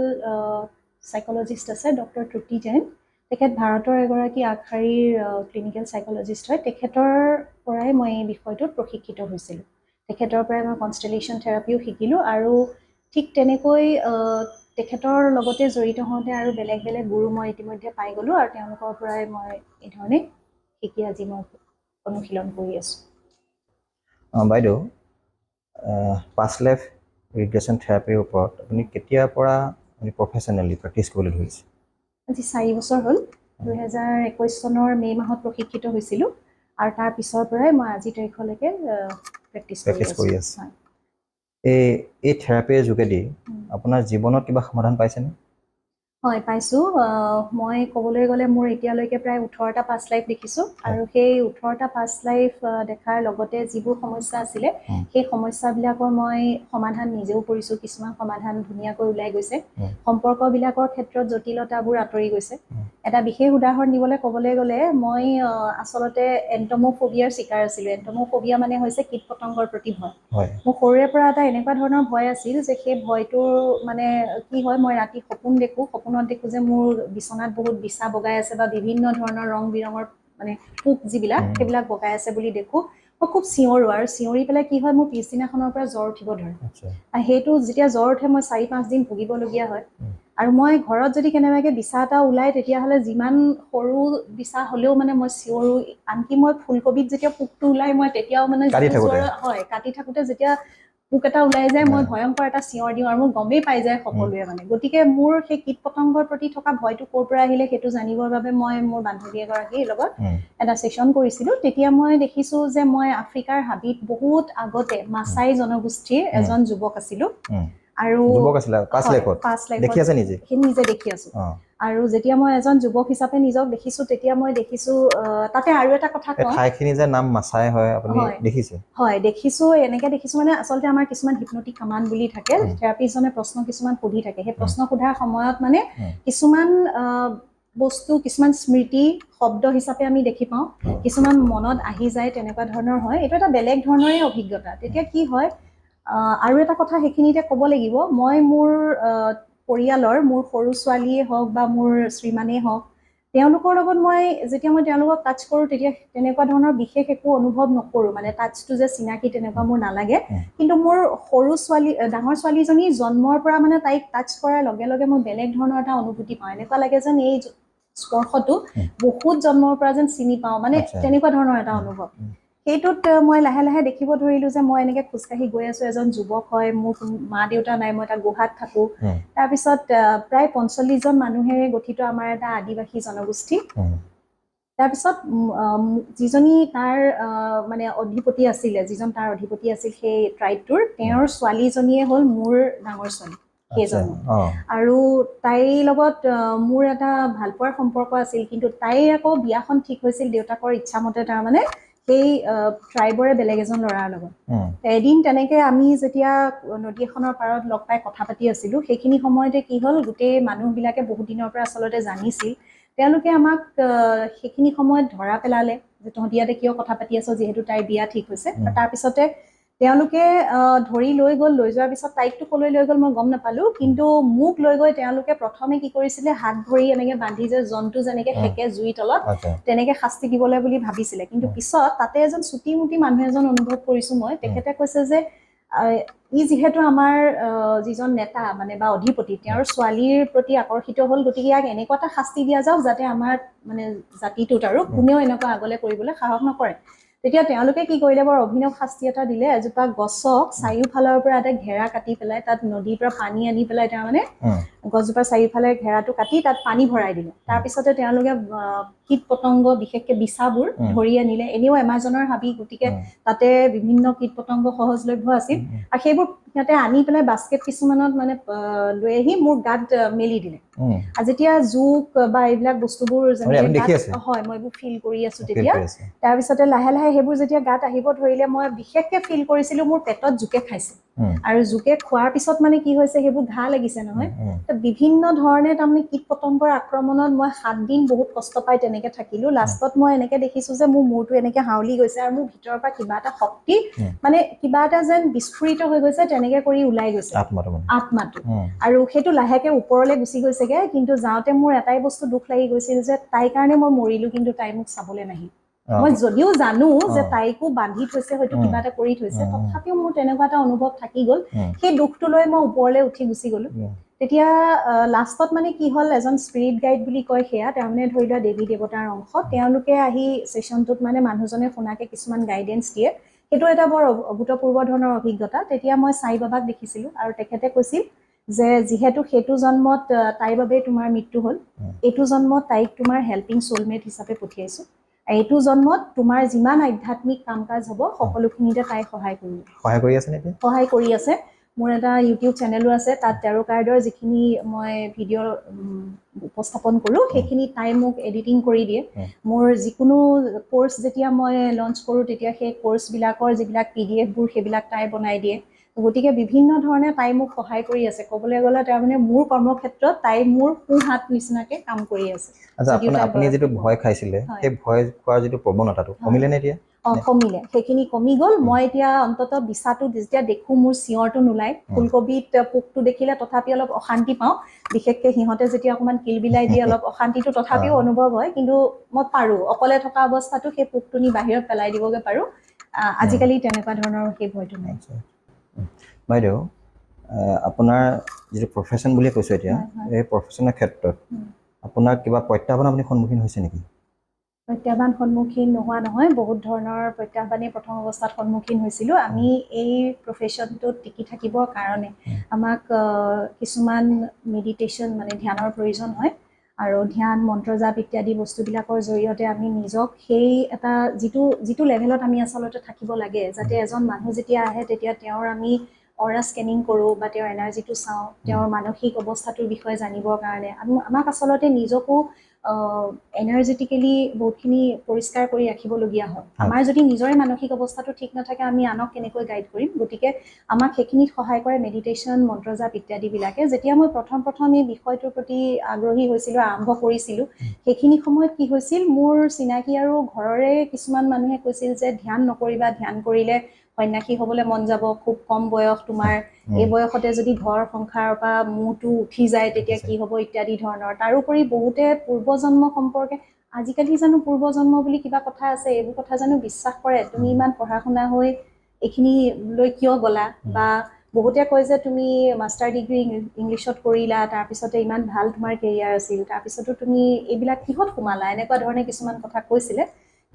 চাইক'লজিষ্ট আছে ডক্টৰ ট্ৰুতি জৈন তেখেত ভাৰতৰ এগৰাকী আগশাৰীৰ ক্লিনিকেল চাইক'লজিষ্ট হয় তেখেতৰ পৰাই মই এই বিষয়টোত প্ৰশিক্ষিত হৈছিলোঁ তেখেতৰ পৰাই মই কনষ্টেলেশ্যন থেৰাপিও শিকিলোঁ আৰু ঠিক তেনেকৈ তেখেতৰ লগতে জড়িত হওঁতে আৰু বেলেগ বেলেগ গুৰু মই ইতিমধ্যে পাই গ'লোঁ আৰু তেওঁলোকৰ পৰাই মই এই ধৰণে শিকি আজি মই অনুশীলন কৰি আছোঁ বাইদেউ পাষ্ট লাইফ ৰিগ্ৰেশ্যন থেৰাপিৰ ওপৰত আপুনি কেতিয়াৰ পৰা প্ৰফেশ্যনেলি প্ৰেক্টিছ কৰিবলৈ ধৰিছে আজি 4 বছৰ হ'ল 2021 চনৰ মে' মাহত প্ৰশিক্ষিত হৈছিলোঁ আৰু তাৰ পিছৰ পৰাই মই আজি তাৰিখলৈকে প্ৰেক্টিছ কৰি আছোঁ এই থেৰাপিৰ যোগেদি আপোনাৰ জীৱনত কিবা সমাধান পাইছেনে হয় পাইছোঁ মই ক'বলৈ গ'লে মোৰ এতিয়ালৈকে প্ৰায় 18টা পাষ্ট লাইফ দেখিছোঁ আৰু সেই 18টা পাষ্ট লাইফ দেখাৰ লগতে যিবোৰ সমস্যা আছিলে সেই সমস্যাবিলাকৰ মই সমাধান নিজেও কৰিছোঁ কিছুমান সমাধান ধুনীয়াকৈ ওলাই গৈছে সম্পৰ্কবিলাকৰ ক্ষেত্ৰত জটিলতাবোৰ আঁতৰি গৈছে এটা বিশেষ উদাহৰণ দিবলৈ ক'বলৈ গ'লে মই আচলতে এণ্টম'ফোবিয়াৰ চিকাৰ আছিলোঁ এণ্টম'ফোবিয়া মানে হৈছে কীট পতংগৰ প্ৰতি ভয় মোৰ সৰুৰে পৰা এটা এনেকুৱা ধৰণৰ ভয় আছিল যে সেই ভয়টোৰ মানে কি হয় মই ৰাতি সপোনত দেখোঁ যে মোৰ বিচনাত বহুত বিছা বগাই আছে বা বিভিন্ন ধৰণৰ ৰং বিৰঙৰ মানে পোক যিবিলাক সেইবিলাক বগাই আছে বুলি দেখোঁ মই খুব চিঞৰোঁ আৰু চিঞৰি পেলাই কি হয় মোৰ পিছদিনাখনৰ পৰা জ্বৰ উঠিব ধৰে আৰু সেইটো যেতিয়া জ্বৰ উঠে মই 4-5 দিন ভুগিবলগীয়া হয় আৰু মই ঘৰত যদি কেনেবাকৈ বিছা এটা ওলাই তেতিয়াহ'লে যিমান সৰু বিছা হ'লেও মানে মই চিঞৰো, আনকি মই ফুলকবিত যেতিয়া পোকটো ওলাই মই তেতিয়াও মানে কাটি থাকোতে? হয় কাটি থাকোঁতে যেতিয়া পোক এটা ওলাই যায় মই ভয়ংকৰ এটা চিঞৰ দিওঁ আৰু মোক গমেই পাই যায় সকলোৱে মানে। গতিকে মোৰ সেই কীট পতংগৰ প্ৰতি থকা ভয়টো ক'ৰ পৰা আহিলে সেইটো জানিবৰ বাবে মই মোৰ বান্ধৱী এগৰাকীৰ লগত এটা ছেশ্যন কৰিছিলোঁ। তেতিয়া মই দেখিছোঁ যে মই আফ্ৰিকাৰ হাবিত বহুত আগতে মাছাই জনগোষ্ঠীৰ এজন যুৱক আছিলোঁ আৰু যুৱক আছিলে পাঁচ লাখত দেখি আছে নিজে দেখি আছোঁ। আৰু যেতিয়া মই এজন যুৱক হিচাপে নিজক দেখিছোঁ তেতিয়া মই দেখিছোঁ তাতে আৰু এটা কথা কওঁ, ঠাইখিনি যে নাম মাছাই হয় আপুনি দেখিছে? হয় দেখিছোঁ, এনেকৈ দেখিছোঁ মানে আচলতে আমাৰ কিছুমান হিপনটিক কমাণ্ড বুলি থাকে, থেৰাপিষ্টজনে প্ৰশ্ন কিছুমান সুধি থাকে, সেই প্ৰশ্ন সোধাৰ সময়ত মানে কিছুমান বস্তু, কিছুমান স্মৃতি শব্দ হিচাপে আমি দেখি পাওঁ, কিছুমান মনত আহি যায়, তেনেকুৱা ধৰণৰ হয়। এইটো এটা বেলেগ ধৰণৰে অভিজ্ঞতা। তেতিয়া কি হয়, আৰু এটা কথা সেইখিনিতে ক'ব লাগিব, মই মোৰ পৰিয়ালৰ মোৰ সৰু ছোৱালীয়ে হওক বা মোৰ শ্ৰীমানেই হওক, তেওঁলোকৰ লগত যেতিয়া মই তেওঁলোকক টাচ কৰোঁ তেতিয়া তেনেকুৱা ধৰণৰ বিশেষ একো অনুভৱ নকৰোঁ, মানে টাচটো যে চিনাকি তেনেকুৱা মোৰ নালাগে। কিন্তু মোৰ ডাঙৰ ছোৱালীজনী জন্মৰ পৰা মানে তাইক টাচ কৰাৰ লগে লগে মই বেলেগ ধৰণৰ এটা অনুভূতি পাওঁ। এনেকুৱা লাগে যেন এই স্পৰ্শটো বহুত জন্মৰ পৰা যেন চিনি পাওঁ, মানে তেনেকুৱা ধৰণৰ এটা অনুভৱ। সেইটোত মই লাহে লাহে দেখিব ধৰিলোঁ যে মই এনেকৈ খোজকাঢ়ি গৈ আছোঁ, এজন যুৱক হয়, মোৰ মা দেউতা নাই, মই এটা গুহাত থাকোঁ। তাৰপিছত প্ৰায় ৪৫জন মানুহেৰে গঠিত আমাৰ এটা আদিবাসী জনগোষ্ঠী। তাৰপিছত যিজনী তাৰ মানে অধিপতি আছিলে, যিজন তাৰ অধিপতি আছিল সেই ট্ৰাইবটোৰ, তেওঁৰ ছোৱালীজনীয়ে হ'ল মোৰ ডাঙৰ ছোৱালী সেইজনী। আৰু তাইৰ লগত মোৰ এটা ভালপোৱাৰ সম্পৰ্ক আছিল, কিন্তু তাইৰ আকৌ বিয়াখন ঠিক হৈছিল দেউতাকৰ ইচ্ছামতে, তাৰমানে সেই ট্ৰাইবৰে বেলেগ এজন ল'ৰাৰ লগত। এদিন তেনেকে আমি যেতিয়া নদী এখনৰ পাৰত লগ পাই কথা পাতি আছিলোঁ, সেইখিনি সময়তে কি হ'ল, গোটেই মানুহবিলাকে বহুত দিনৰ পৰা আচলতে জানিছিল, তেওঁলোকে আমাক সেইখিনি সময়ত ধৰা পেলালে যে তহঁতি ইয়াতে কিয় কথা পাতি আছ, যিহেতু তাইৰ বিয়া ঠিক হৈছে। তাৰপিছতে তেওঁলোকে ধৰি লৈ যোৱাৰ পিছত তাইকটো কলৈ লৈ গ'ল মই গম নাপালোঁ, কিন্তু মোক লৈ গৈ তেওঁলোকে প্ৰথমে কি কৰিছিলে, হাত ভৰি এনেকে বান্ধি যে জন্তু যেনেকে সেকে জুইৰ তলত, তেনেকে শাস্তি দিবলৈ বুলি ভাবিছিলে। কিন্তু পিছত তাতে এজন চুটি মুটি মানুহ এজন অনুভৱ কৰিছোঁ মই, তেখেতে কৈছে যে ই যিহেতু আমাৰ যিজন নেতা মানে বা অধিপতি, তেওঁৰ ছোৱালীৰ প্ৰতি আকৰ্ষিত হ'ল, গতিকে ইয়াক এনেকুৱা এটা শাস্তি দিয়া যাওক যাতে আমাৰ মানে জাতিটোত আৰু কোনেও এনেকুৱা আগলৈ কৰিবলৈ সাহস নকৰে। তেতিয়া তেওঁলোকে কি কৰিলে, বৰ অভিনৱ শাস্তি এটা দিলে, এজোপা গছক চাৰিওফালৰ পৰা এটা ঘেৰা কাটি পেলাই তাত নদীৰ পৰা পানী আনি পেলাই তাৰমানে গছজোপাৰ চাৰিওফালে ঘেৰাটো কাটি তাত পানী ভৰাই দিলে। তাৰপিছতে তেওঁলোকে কীট পতংগ, বিশেষকে বিচাবোৰ ধৰি আনিলে। এনেও এমাজনৰ হাবি, গতিকে তাতে বিভিন্ন কীট পতংগ সহজলভ্য আছিল, আৰু সেইবোৰ সিহঁতে আনি পেলাই বাস্কেট কিছুমানত মানে লৈ আহি মোৰ গাত মেলি দিলে। আৰু যেতিয়া জোক বা এইবিলাক বস্তুবোৰ হয়, মই এইবোৰ ফিল কৰি আছোঁ তেতিয়া। তাৰপিছতে লাহে লাহে সেইবোৰ যেতিয়া গাত আহিব ধৰিলে, মই বিশেষকে ফিল কৰিছিলোঁ মোৰ পেটত জোকে খাইছে। আৰু জোকে খোৱাৰ পিছত মানে কি হৈছে, সেইবোৰ ঘাঁ লাগিছে নহয়, বিভিন্ন ধৰণে তাৰমানে কীট পতংগৰ আক্ৰমণত মই 7 দিন বহুত কষ্ট পাই তেনেকে থাকিলোঁ। লাষ্টত মই এনেকে দেখিছোঁ যে মোৰ মূৰটো এনেকে হাউলি গৈছে আৰু মোৰ ভিতৰৰ পৰা কিবা এটা শক্তি, মানে কিবা এটা যেন বিস্ফোৰিত হৈ গৈছে, তেনেকে কৰি ওলাই গৈছে আত্মাটো। আৰু সেইটো লাহেকে ওপৰলৈ গুচি গৈছেগে, কিন্তু যাওঁতে মোৰ এটাই বস্তু দুখ লাগি গৈছিল যে তাইৰ কাৰণে মই মৰিলোঁ, কিন্তু তাই মোক চাবলৈ নাহিল। মই যদিও জানো যে তাইকো বান্ধি থৈছে, হয়তো কিবা এটা কৰি থৈছে, তথাপিও মোৰ তেনেকুৱা এটা অনুভৱ থাকি গ'ল। সেই দুখটো লৈ মই ওপৰলৈ উঠি গুচি গ'লো। তেতিয়া লাষ্টত মানে কি হ'ল, এজন স্পিৰিট গাইড বুলি কয়, সেয়া তাৰমানে ধৰি লোৱা দেৱী দেৱতাৰ অংশ, তেওঁলোকে আহি ছেশ্যনটোত মানে মানুহজনে শুনাকে কিছুমান গাইডেঞ্চ দিয়ে। সেইটো এটা বৰ অভূতপূৰ্ব ধৰণৰ অভিজ্ঞতা। তেতিয়া মই সাই বাবাক দেখিছিলোঁ, আৰু তেখেতে কৈছিল যে যিহেতু সেইটো জন্মত তাইৰ বাবে তোমাৰ মৃত্যু হ'ল, এইটো জন্মত তাইক তোমাৰ হেল্পিং সোলমেট হিচাপে পঠিয়াইছোঁ। এইটো জন্মত তোমাৰ যিমান আধ্যাত্মিক কাম কাজ হ'ব, সকলোখিনিতে তাই সহায় কৰি আছে। মোৰ এটা ইউটিউব চেনেলো আছে, তাত টেৰো কাৰ্ডৰ যিখিনি মই ভিডিঅ' উপস্থাপন কৰোঁ, সেইখিনি তাই মোক এডিটিং কৰি দিয়ে। মোৰ যিকোনো কোৰ্চ যেতিয়া মই লঞ্চ কৰোঁ, তেতিয়া সেই কোৰ্চবিলাকৰ যিবিলাক PDF-বোৰ সেইবিলাক তাই বনাই দিয়ে। গতিকে বিভিন্ন ধৰণে তাই মোক সহায় কৰি আছে। ক'বলৈ গ'লে তাৰমানে মোৰ কৰ্মক্ষেত্ৰত তাই মোৰ সোঁহাত নিচিনাকে কাম কৰি আছে। আপুনি যিটো ভয় খাইছিলে, সেই ভয় খোৱাৰ যিটো প্ৰৱণতাটো কমিলে নে এতিয়া? কমিলে, সেইখিনি কমি গ'ল। মই এতিয়া অন্ততঃ বিছাটো যেতিয়া দেখোঁ, মোৰ চিঞৰটো নোলায়। ফুলকবিত পোকটো দেখিলে তথাপি অলপ অশান্তি পাওঁ, বিশেষকে সিহঁতে যেতিয়া অকণমান কিলবিলাই দিয়ে, অলপ অশান্তিটো তথাপিও অনুভৱ হয়, কিন্তু মই পাৰোঁ অকলে থকা অৱস্থাটো সেই পোকটো নি বাহিৰত পেলাই দিবগৈ পাৰোঁ। আজিকালি তেনেকুৱা ধৰণৰ সেই ভয়টো নাই। বাইদেউ, আপোনাৰ যিটো প্ৰফেশ্যন বুলি কৈছোঁ এতিয়া, হয়, হয়। এই প্ৰফেশ্যনৰ ক্ষেত্ৰত আপোনাৰ কিবা প্ৰত্যাহ্বান আপুনি সন্মুখীন হৈছে নেকি? প্ৰত্যাহ্বান সন্মুখীন নোহোৱা নহয়, বহুত ধৰণৰ প্ৰত্যাহ্বানেই প্ৰথম অৱস্থাত সন্মুখীন হৈছিলোঁ। আমি এই প্ৰফেশ্যনটোত টিকি থাকিবৰ কাৰণে আমাক কিছুমান মেডিটেশ্যন মানে ধ্যানৰ প্ৰয়োজন হয়, আৰু ধ্যান মন্ত্ৰজাপ ইত্যাদি বস্তুবিলাকৰ জৰিয়তে আমি নিজক সেই এটা যিটো লেভেলত আমি আচলতে থাকিব লাগে, যাতে এজন মানুহ যেতিয়া আহে তেতিয়া তেওঁৰ আমি অৰা স্কেনিং কৰোঁ বা তেওঁৰ এনাৰ্জিটো চাওঁ, তেওঁৰ মানসিক অৱস্থাটোৰ বিষয়ে জানিবৰ কাৰণে আমাক আচলতে নিজকো এনাৰ্জেটিকেলি বহুতখিনি পৰিষ্কাৰ কৰি ৰাখিবলগীয়া হয়। আমাৰ যদি নিজৰে মানসিক অৱস্থাটো ঠিক নাথাকে, আমি আনক কেনেকৈ গাইড কৰিম? গতিকে আমাক সেইখিনিত সহায় কৰে মেডিটেশ্যন, মন্ত্ৰজাপ ইত্যাদিবিলাকে। যেতিয়া মই প্ৰথম এই বিষয়টোৰ প্ৰতি আগ্ৰহী হৈছিলোঁ, আৰম্ভ কৰিছিলোঁ, সেইখিনি সময়ত কি হৈছিল, মোৰ চিনাকি আৰু ঘৰৰে কিছুমান মানুহে কৈছিল যে ধ্যান নকৰিবা, ধ্যান কৰিলে সন্ন্যাসী হ'বলৈ মন যাব, খুব কম বয়স তোমাৰ, এই বয়সতে যদি ঘৰ সংসাৰৰ পৰা মূৰটো উঠি যায় তেতিয়া কি হ'ব ইত্যাদি ধৰণৰ। তাৰোপৰি বহুতে পূৰ্বজন্ম সম্পৰ্কে, আজিকালি জানো পূৰ্বজন্ম বুলি কিবা কথা আছে, এইবোৰ কথা জানো বিশ্বাস কৰে? তুমি ইমান পঢ়া শুনা হৈ এইখিনি লৈ কিয় গ'লা? বা বহুতে কয় যে তুমি মাষ্টাৰ ডিগ্ৰী ইংলিছত কৰিলা, তাৰপিছতে ইমান ভাল তোমাৰ কেৰিয়াৰ আছিল, তাৰপিছতো তুমি এইবিলাক কিহত সোমালা? এনেকুৱা ধৰণে কিছুমান কথা কৈছিলে।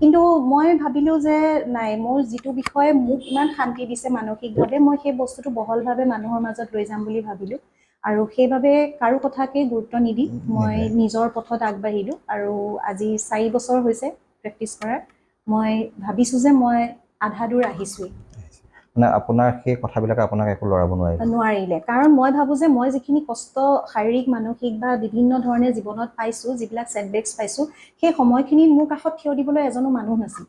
কিন্তু মই ভাবিলোঁ যে নাই, মোৰ যিটো বিষয়ে মোক ইমান শান্তি দিছে মানসিকভাৱে, মই সেই বস্তুটো বহলভাৱে মানুহৰ মাজত লৈ যাম বুলি ভাবিলোঁ। আৰু সেইবাবে কাৰো কথাকে গুৰুত্ব নিদি মই নিজৰ পথত আগবাঢ়িলোঁ। আৰু আজি 4 বছৰ হৈছে প্ৰেক্টিছ কৰাৰ। মই ভাবিছোঁ যে মই আধা দূৰ আহিছোঁৱেই। মানে আপোনাৰ সেই কথাবিলাকে আপোনাক একো লৰাব নোৱাৰিলে, কাৰণ মই ভাবোঁ যে মই যিখিনি কষ্ট শাৰীৰিক মানসিক বা বিভিন্ন ধৰণে জীৱনত পাইছোঁ, যিবিলাক ছেটবেকছ পাইছোঁ, সেই সময়খিনিত মোৰ কাষত থিয় দিবলৈ এজনো মানুহ নাছিল।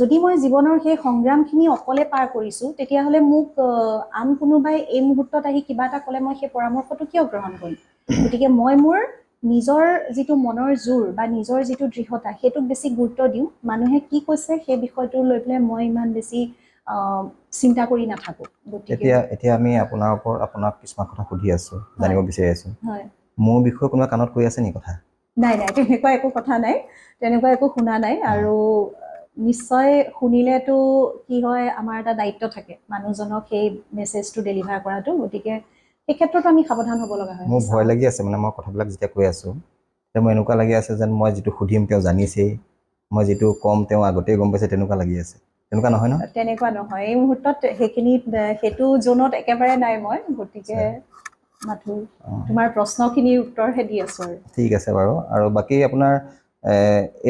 যদি মই জীৱনৰ সেই সংগ্ৰামখিনি অকলে পাৰ কৰিছোঁ, তেতিয়াহ'লে মোক আন কোনোবাই এই মুহূৰ্তত আহি কিবা এটা ক'লে মই সেই পৰামৰ্শটো কিয় গ্ৰহণ কৰিম? গতিকে মই মোৰ নিজৰ যিটো মনৰ জোৰ বা নিজৰ যিটো দৃঢ়তা, সেইটোক বেছি গুৰুত্ব দিওঁ। মানুহে কি কৈছে সেই বিষয়টো লৈ পেলাই মই ইমান বেছি চিন্তা কৰি নাথাকোঁ। গতিকে এতিয়া আমি আপোনাক কিছুমান কথা সুধি আছোঁ, জানিব বিচাৰি আছোঁ। মোৰ বিষয়ে কোনোবা কাণত কৈ আছে নেকি কথা? নাই, তেনেকুৱা একো কথা নাই, তেনেকুৱা একো শুনা নাই। আৰু নিশ্চয় শুনিলেতো কি হয়, আমাৰ এটা দায়িত্ব থাকে মানুহজনক সেই মেছেজটো ডেলিভাৰ কৰাটো। গতিকে এই ক্ষেত্ৰতো আমি সাৱধান হ'ব লগা হয়। মোৰ ভয় লাগি আছে, মানে মই কথাবিলাক যেতিয়া কৈ আছোঁ তেতিয়া মোৰ এনেকুৱা লাগি আছে যেন মই যিটো সুধিম তেওঁ জানিছেই, মই যিটো ক'ম তেওঁ আগতেই গম পাইছে, তেনেকুৱা লাগি আছে। তেনেকুৱা নহয় ন? তেনেকুৱা নহয়, এই মুহূৰ্তত সেইটো জোনত একেবাৰে নাই মই। গতিকে মাথো তোমাৰ প্ৰশ্নখিনিৰ উত্তৰহে দি আছোঁ আৰু। ঠিক আছে বাৰু। আৰু বাকী আপোনাৰ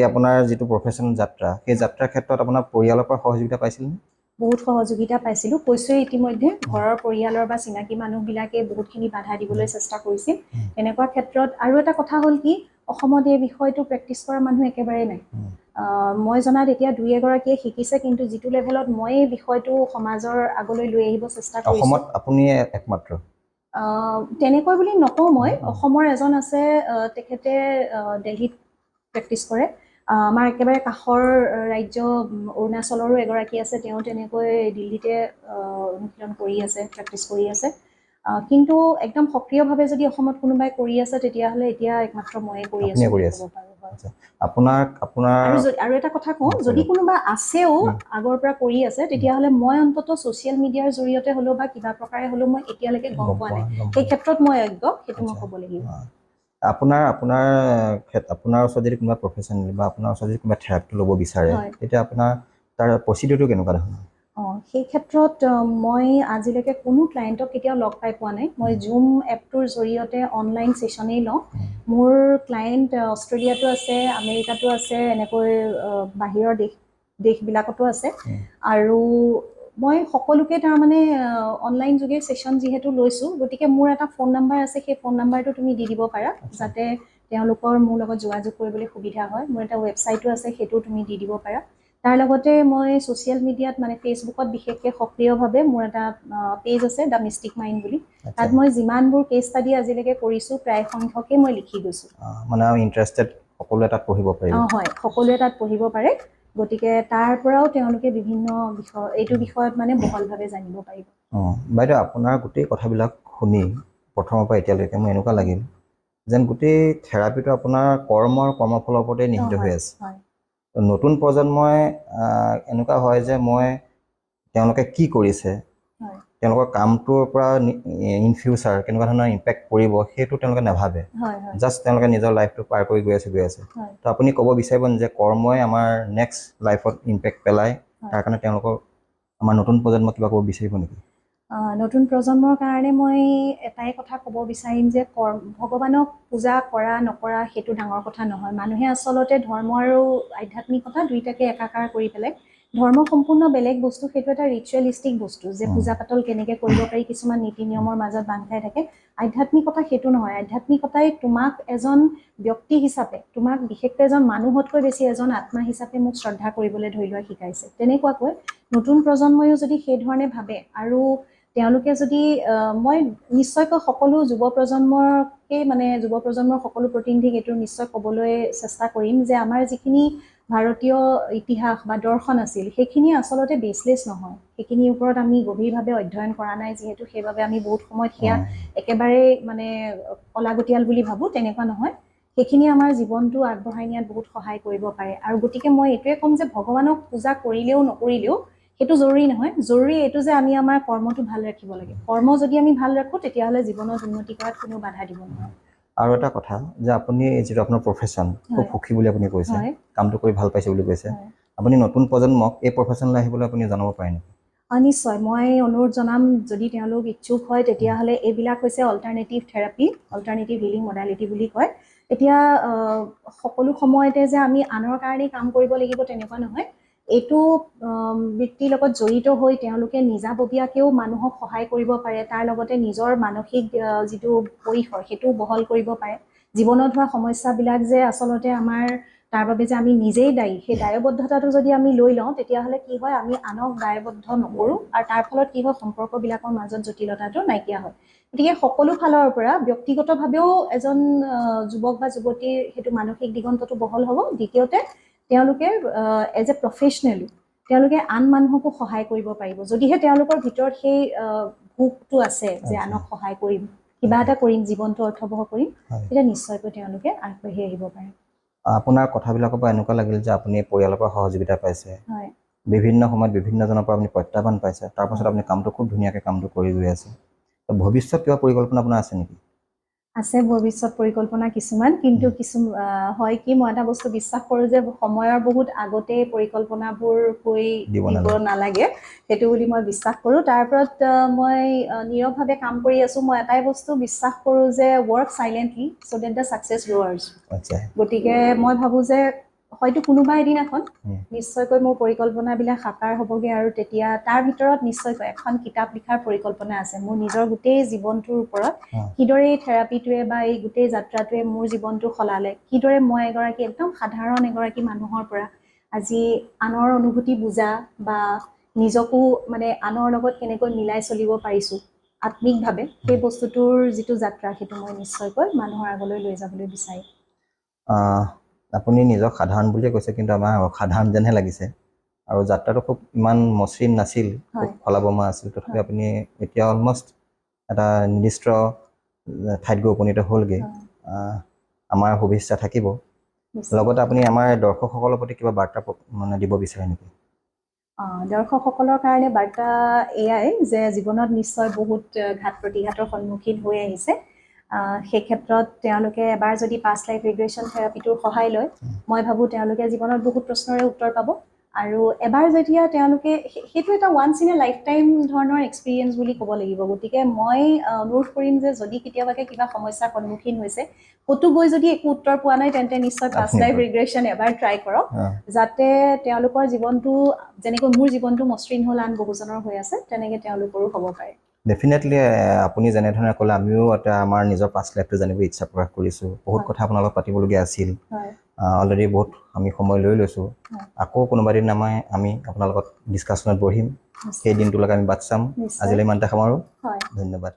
আপোনাৰ যিটো প্ৰফেশ্যনেল যাত্ৰা, সেই যাত্ৰাৰ ক্ষেত্ৰত আপোনাৰ পৰিয়ালৰ পৰা সহযোগিতা পাইছিলনে? বহুত সহযোগিতা পাইছিলোঁ, কৈছোঁৱেই ইতিমধ্যে। ঘৰৰ পৰিয়ালৰ বা চিনাকি মানুহবিলাকে বহুতখিনি বাধা দিবলৈ চেষ্টা কৰিছিল। এনেকুৱা ক্ষেত্ৰত আৰু এটা কথা হ'ল কি, অসমত এই বিষয়টো প্ৰেক্টিছ কৰা মানুহ একেবাৰেই নাই। মই জনাত এতিয়া 2-এগৰাকীয়ে শিকিছে, কিন্তু যিটো লেভেলত মই এই বিষয়টো সমাজৰ আগলৈ লৈ আহিব চেষ্টা কৰিছোঁ। অসমত আপুনি একমাত্ৰ? তেনেকৈ বুলি নকওঁ মই। অসমৰ এজন আছে, তেখেতে দিল্লীত প্ৰেক্টিছ কৰে। আমাৰ একেবাৰে কাষৰ ৰাজ্য অৰুণাচলৰো এগৰাকী আছে, তেওঁ তেনেকৈ দিল্লীতে অনুশীলন কৰি আছে, প্ৰেক্টিছ কৰি আছে। কিন্তু একদম সক্ৰিয়ভাৱে যদি অসমত কোনোবাই কৰি আছে, তেতিয়াহ'লে এতিয়া একমাত্ৰ ময়ে কৰি আছোঁ বুলি ক'ব পাৰোঁ। আৰু এটা কথা কওঁ, যদি কোনোবা আছেও আগৰ পৰা কৰি আছে, তেতিয়াহ'লে মই অন্ততঃ ছ'চিয়েল মিডিয়াৰ জৰিয়তে হ'লেও বা কিবা প্ৰকাৰে হ'লেও মই এতিয়ালৈকে গম পোৱা নাই। সেই ক্ষেত্ৰত মই অজ্ঞ, সেইটো মই ক'ব লাগিব। আপোনাৰ ওচৰত যদি কোনোবা প্ৰফেশ্যনেল বা আপোনাৰ ওচৰত যদি কোনোবা থেৰাপিটো ল'ব বিচাৰে, তেতিয়া আপোনাৰ তাৰ প্ৰচিডিউৰটো কেনেকুৱা ধৰণৰ? সেই ক্ষেত্ৰত মই আজিলৈকে কোনো ক্লায়েণ্টক কেতিয়াও লগ পাই পোৱা নাই। মই জুম এপটোৰ জৰিয়তে অনলাইন ছেশ্যনেই লওঁ। মোৰ ক্লায়েণ্ট অষ্ট্ৰেলিয়াতো আছে, আমেৰিকাতো আছে, এনেকৈ বাহিৰৰ দেশবিলাকতো আছে। আৰু মই সকলোকে তাৰমানে অনলাইন যোগে ছেশ্যন যিহেতু লৈছোঁ, গতিকে মোৰ এটা ফোন নাম্বাৰ আছে, সেই ফোন নাম্বাৰটো তুমি দি দিব পাৰা, যাতে তেওঁলোকৰ মোৰ লগত যোগাযোগ কৰিবলৈ সুবিধা হয়। মোৰ এটা ৱেবছাইটো আছে, সেইটোও তুমি দি দিব পাৰা। তাৰ লগতে মই ছ'চিয়েল মিডিয়াত মানে ফেচবুকত বিশেষকৈ সক্ৰিয়ভাৱে মোৰ এটা পেজ আছে, দ্য মিষ্টিক মাইণ্ড বুলি। তাত মই যিমানবোৰ কেছ ষ্টাডি আজিলৈকে কৰিছোঁ, প্ৰায় সংখ্যকেই মই লিখি গৈছোঁ। মানে ইণ্টাৰেষ্টেড সকলোৱে তাত পঢ়িব পাৰিব? হয়, সকলোৱে তাত পঢ়িব পাৰে। গতিকে তাৰ পৰাও তেওঁলোকে বিভিন্ন এইটো বিষয়ত মানে বহলভাৱে জানিব পাৰিব। বাইদেউ, আপোনাৰ গোটেই কথাবিলাক শুনি প্ৰথমৰ পৰা এতিয়ালৈকে মোৰ এনেকুৱা লাগিল যেন গোটেই থেৰাপিটো আপোনাৰ কৰ্মফলৰ ওপৰতে নিহিত হৈ আছে। নতুন প্ৰজন্মই এনেকুৱা হয় যে তেওঁলোকে কি কৰিছে তেওঁলোকৰ কামটোৰ পৰা ইন ফিউচাৰ কেনেকুৱা ধৰণৰ ইম্পেক্ট পৰিব সেইটো তেওঁলোকে নাভাবে হয় হয় জাষ্ট তেওঁলোকে নিজৰ লাইফটো পাৰ কৰি গৈ আছে হয় তো আপুনি ক'ব বিচাৰিব যে কৰ্মই আমাৰ নেক্সট লাইফত ইম্পেক্ট পেলায় তাৰ কাৰণে তেওঁলোকৰ আমাৰ নতুন প্ৰজন্মক কিবা ক'ব বিচাৰিব নেকি নতুন প্ৰজন্মৰ কাৰণে মই এটাই কথা ক'ব বিচাৰিম যে ভগৱানক পূজা কৰা নকৰা সেইটো ডাঙৰ কথা নহয় মানুহে আচলতে ধৰ্ম আৰু আধ্যাত্মিকতা দুইটাকে একাকাৰ কৰি পেলাই ধৰ্ম সম্পূৰ্ণ বেলেগ বস্তু সেইটো এটা ৰিচুৱেলিষ্টিক বস্তু যে পূজা পাতল কেনেকৈ কৰিব পাৰি কিছুমান নীতি নিয়মৰ মাজত বান্ধ খাই থাকে আধ্যাত্মিকতা সেইটো নহয় আধ্যাত্মিকতাই তোমাক এজন ব্যক্তি হিচাপে তোমাক বিশেষকৈ এজন মানুহতকৈ বেছি এজন আত্মা হিচাপে মোক শ্ৰদ্ধা কৰিবলৈ ধৰি লোৱা শিকাইছে তেনেকুৱাকৈ নতুন প্ৰজন্ময়ো যদি সেই ধৰণে ভাবে আৰু তেওঁলোকে যদি মই নিশ্চয়কৈ সকলো যুৱ প্ৰজন্মকে মানে যুৱ প্ৰজন্মৰ সকলো প্ৰতিনিধিক এইটো নিশ্চয় ক'বলৈ চেষ্টা কৰিম যে আমাৰ যিখিনি ভাৰতীয় ইতিহাস বা দৰ্শন আছিল সেইখিনি আচলতে বেচলেছ নহয় সেইখিনিৰ ওপৰত আমি গভীৰভাৱে অধ্যয়ন কৰা নাই যিহেতু সেইবাবে আমি বহুত সময়ত সেয়া একেবাৰে মানে অলাগতিয়াল বুলি ভাবোঁ তেনেকুৱা নহয় সেইখিনি আমাৰ জীৱনটো আগবঢ়াই নিয়াত বহুত সহায় কৰিব পাৰে আৰু গতিকে মই এইটোৱে ক'ম যে ভগৱানক পূজা কৰিলেও নকৰিলেও সেইটো জৰুৰী নহয় জৰুৰী এইটো যে আমি আমাৰ কৰ্মটো ভাল ৰাখিব লাগে কৰ্ম যদি আমি ভাল ৰাখোঁ তেতিয়াহ'লে জীৱনত উন্নতি কৰাত কোনো বাধা দিব নোৱাৰে আৰু এটা কথা যে আপুনি যিটো আপোনাৰ প্ৰফেশ্যন খুব সুখী বুলি আপুনি কৈছে কামটো কৰি ভাল পাইছে বুলি কৈছে আপুনি নতুন প্ৰজন্মক এই প্ৰফেশ্যনলৈ আহিবলৈ আপুনি জনাব পাৰে নেকি নিশ্চয় মই অনুৰোধ জনাম যদি তেওঁলোক ইচ্ছুক হয় তেতিয়াহ'লে এইবিলাক হৈছে alternative therapy alternative healing modality বুলি কয় এতিয়া সকলো সময়তে যে আমি আনৰ কাৰণেই কাম কৰিব লাগিব তেনেকুৱা নহয় এইটো বৃত্তিৰ লগত জড়িত হৈ তেওঁলোকে নিজাববীয়াকৈও মানুহক সহায় কৰিব পাৰে তাৰ লগতে নিজৰ মানসিক যিটো পৰিসৰ সেইটো বহল কৰিব পাৰে জীৱনত হোৱা সমস্যাবিলাক যে আচলতে আমাৰ তাৰ বাবে যে আমি নিজেই দায়ী সেই দায়বদ্ধতাটো যদি আমি লৈ লওঁ তেতিয়াহ'লে কি হয় আমি আনক দায়বদ্ধ নকৰোঁ আৰু তাৰ ফলত কি হয় সম্পৰ্কবিলাকৰ মাজত জটিলতাটো নাইকিয়া হয় গতিকে সকলো ফালৰ পৰা ব্যক্তিগতভাৱেও এজন যুৱক বা যুৱতীৰ সেইটো মানসিক দিগন্তটো বহল হ'ব দ্বিতীয়তে তেওঁলোকে এজ এ প্ৰফেশ্যনেল তেওঁলোকে আন মানুহকো সহায় কৰিব পাৰিব যদিহে তেওঁলোকৰ ভিতৰত সেই ভোকটো আছে যে আনক সহায় কৰিম কিবা এটা কৰিম জীৱনটো অৰ্থবহ কৰিম তেতিয়া নিশ্চয়কৈ তেওঁলোকে আগবাঢ়ি আহিব পাৰে আপোনাৰ কথাবিলাকৰ পৰা এনেকুৱা লাগিল যে আপুনি পৰিয়ালৰ পৰা সহযোগিতা পাইছে হয় বিভিন্ন সময়ত বিভিন্নজনৰ পৰা আপুনি প্ৰত্যাহ্বান পাইছে তাৰপাছত আপুনি কামটো খুব ধুনীয়াকৈ কামটো কৰি গৈ আছে ভৱিষ্যত কিবা পৰিকল্পনা আপোনাৰ আছে নেকি আছে ভৱিষ্যত পৰিকল্পনা কিছুমান কিন্তু হয় কি মই এটা বস্তু বিশ্বাস কৰোঁ যে সময়ৰ বহুত আগতেই পৰিকল্পনাবোৰ হৈ দিব নালাগে সেইটো বুলি মই বিশ্বাস কৰোঁ তাৰ ওপৰত মই নীৰৱভাৱে কাম কৰি আছোঁ মই এটাই বস্তু বিশ্বাস কৰোঁ যে work silently so' that the success growers গতিকে মই ভাবোঁ যে হয়তো কোনোবা এদিনাখন নিশ্চয়কৈ মোৰ পৰিকল্পনাবিলাক সাকাৰ হ'বগৈ আৰু তেতিয়া তাৰ ভিতৰত নিশ্চয়কৈ এখন কিতাপ লিখাৰ পৰিকল্পনা আছে মোৰ নিজৰ গোটেই জীৱনটোৰ ওপৰত কিদৰে এই থেৰাপিটোৱে বা এই গোটেই যাত্ৰাটোৱে মোৰ জীৱনটো সলালে কিদৰে মই এগৰাকী একদম সাধাৰণ এগৰাকী মানুহৰ পৰা আজি আনৰ অনুভূতি বুজা বা নিজকো মানে আনৰ লগত কেনেকৈ মিলাই চলিব পাৰিছোঁ আত্মিকভাৱে সেই বস্তুটোৰ যিটো যাত্ৰা সেইটো মই নিশ্চয়কৈ মানুহৰ আগলৈ লৈ যাবলৈ বিচাৰিম আপুনি নিজক সাধাৰণ বুলিয়ে কৈছে কিন্তু আমাৰ সাধাৰণ যেনহে লাগিছে আৰু যাত্ৰাটো খুব ইমান মসৃণ নাছিল খুব ফলাবমা আছিল তথাপি আপুনি এতিয়া অলমষ্ট এটা নিৰ্দিষ্ট ঠাইত গৈ উপনীত হ'লগৈ আমাৰ শুভেচ্ছা থাকিব লগতে আপুনি আমাৰ দৰ্শকসকলৰ প্ৰতি কিবা বাৰ্তা মানে দিব বিচাৰে নেকি দৰ্শকসকলৰ কাৰণে বাৰ্তা এয়াই যে জীৱনত নিশ্চয় বহুত ঘাত প্ৰতিঘাতৰ সন্মুখীন হৈ আহিছে সেই ক্ষেত্ৰত তেওঁলোকে এবাৰ যদি পাষ্ট লাইফ ৰিগ্ৰেশ্যন থেৰাপিটোৰ সহায় লয় মই ভাবোঁ তেওঁলোকে জীৱনত বহুত প্ৰশ্নৰে উত্তৰ পাব আৰু এবাৰ যেতিয়া তেওঁলোকে সেইটো এটা once in a life time ধৰণৰ এক্সপিৰিয়েঞ্চ বুলি ক'ব লাগিব গতিকে মই অনুৰোধ কৰিম যে যদি কেতিয়াবাকৈ কিবা সমস্যাৰ সন্মুখীন হৈছে ক'তো গৈ যদি একো উত্তৰ পোৱা নাই তেন্তে নিশ্চয় পাষ্ট লাইফ ৰিগ্ৰেশ্যন এবাৰ ট্ৰাই কৰক যাতে তেওঁলোকৰ জীৱনটো যেনেকৈ মোৰ জীৱনটো মসৃণ হ'ল আন বহুজনৰ হৈ আছে তেনেকৈ তেওঁলোকৰো হ'ব পাৰে ডেফিনেটলি আপুনি যেনেধৰণে ক'লে আমিও এটা আমাৰ নিজৰ পাষ্ট লাইফটো জানিব ইচ্ছা প্ৰকাশ কৰিছোঁ বহুত কথা আপোনাৰ লগত পাতিবলগীয়া আছিল অলৰেডি বহুত আমি সময় লৈ লৈছোঁ আকৌ কোনোবা দিন আমি আপোনাৰ লগত ডিছকাশ্যনত বহিম সেই দিনটোলৈকে আমি বাট চাম আজিলৈ ইমানতে সামৰোঁ ধন্যবাদ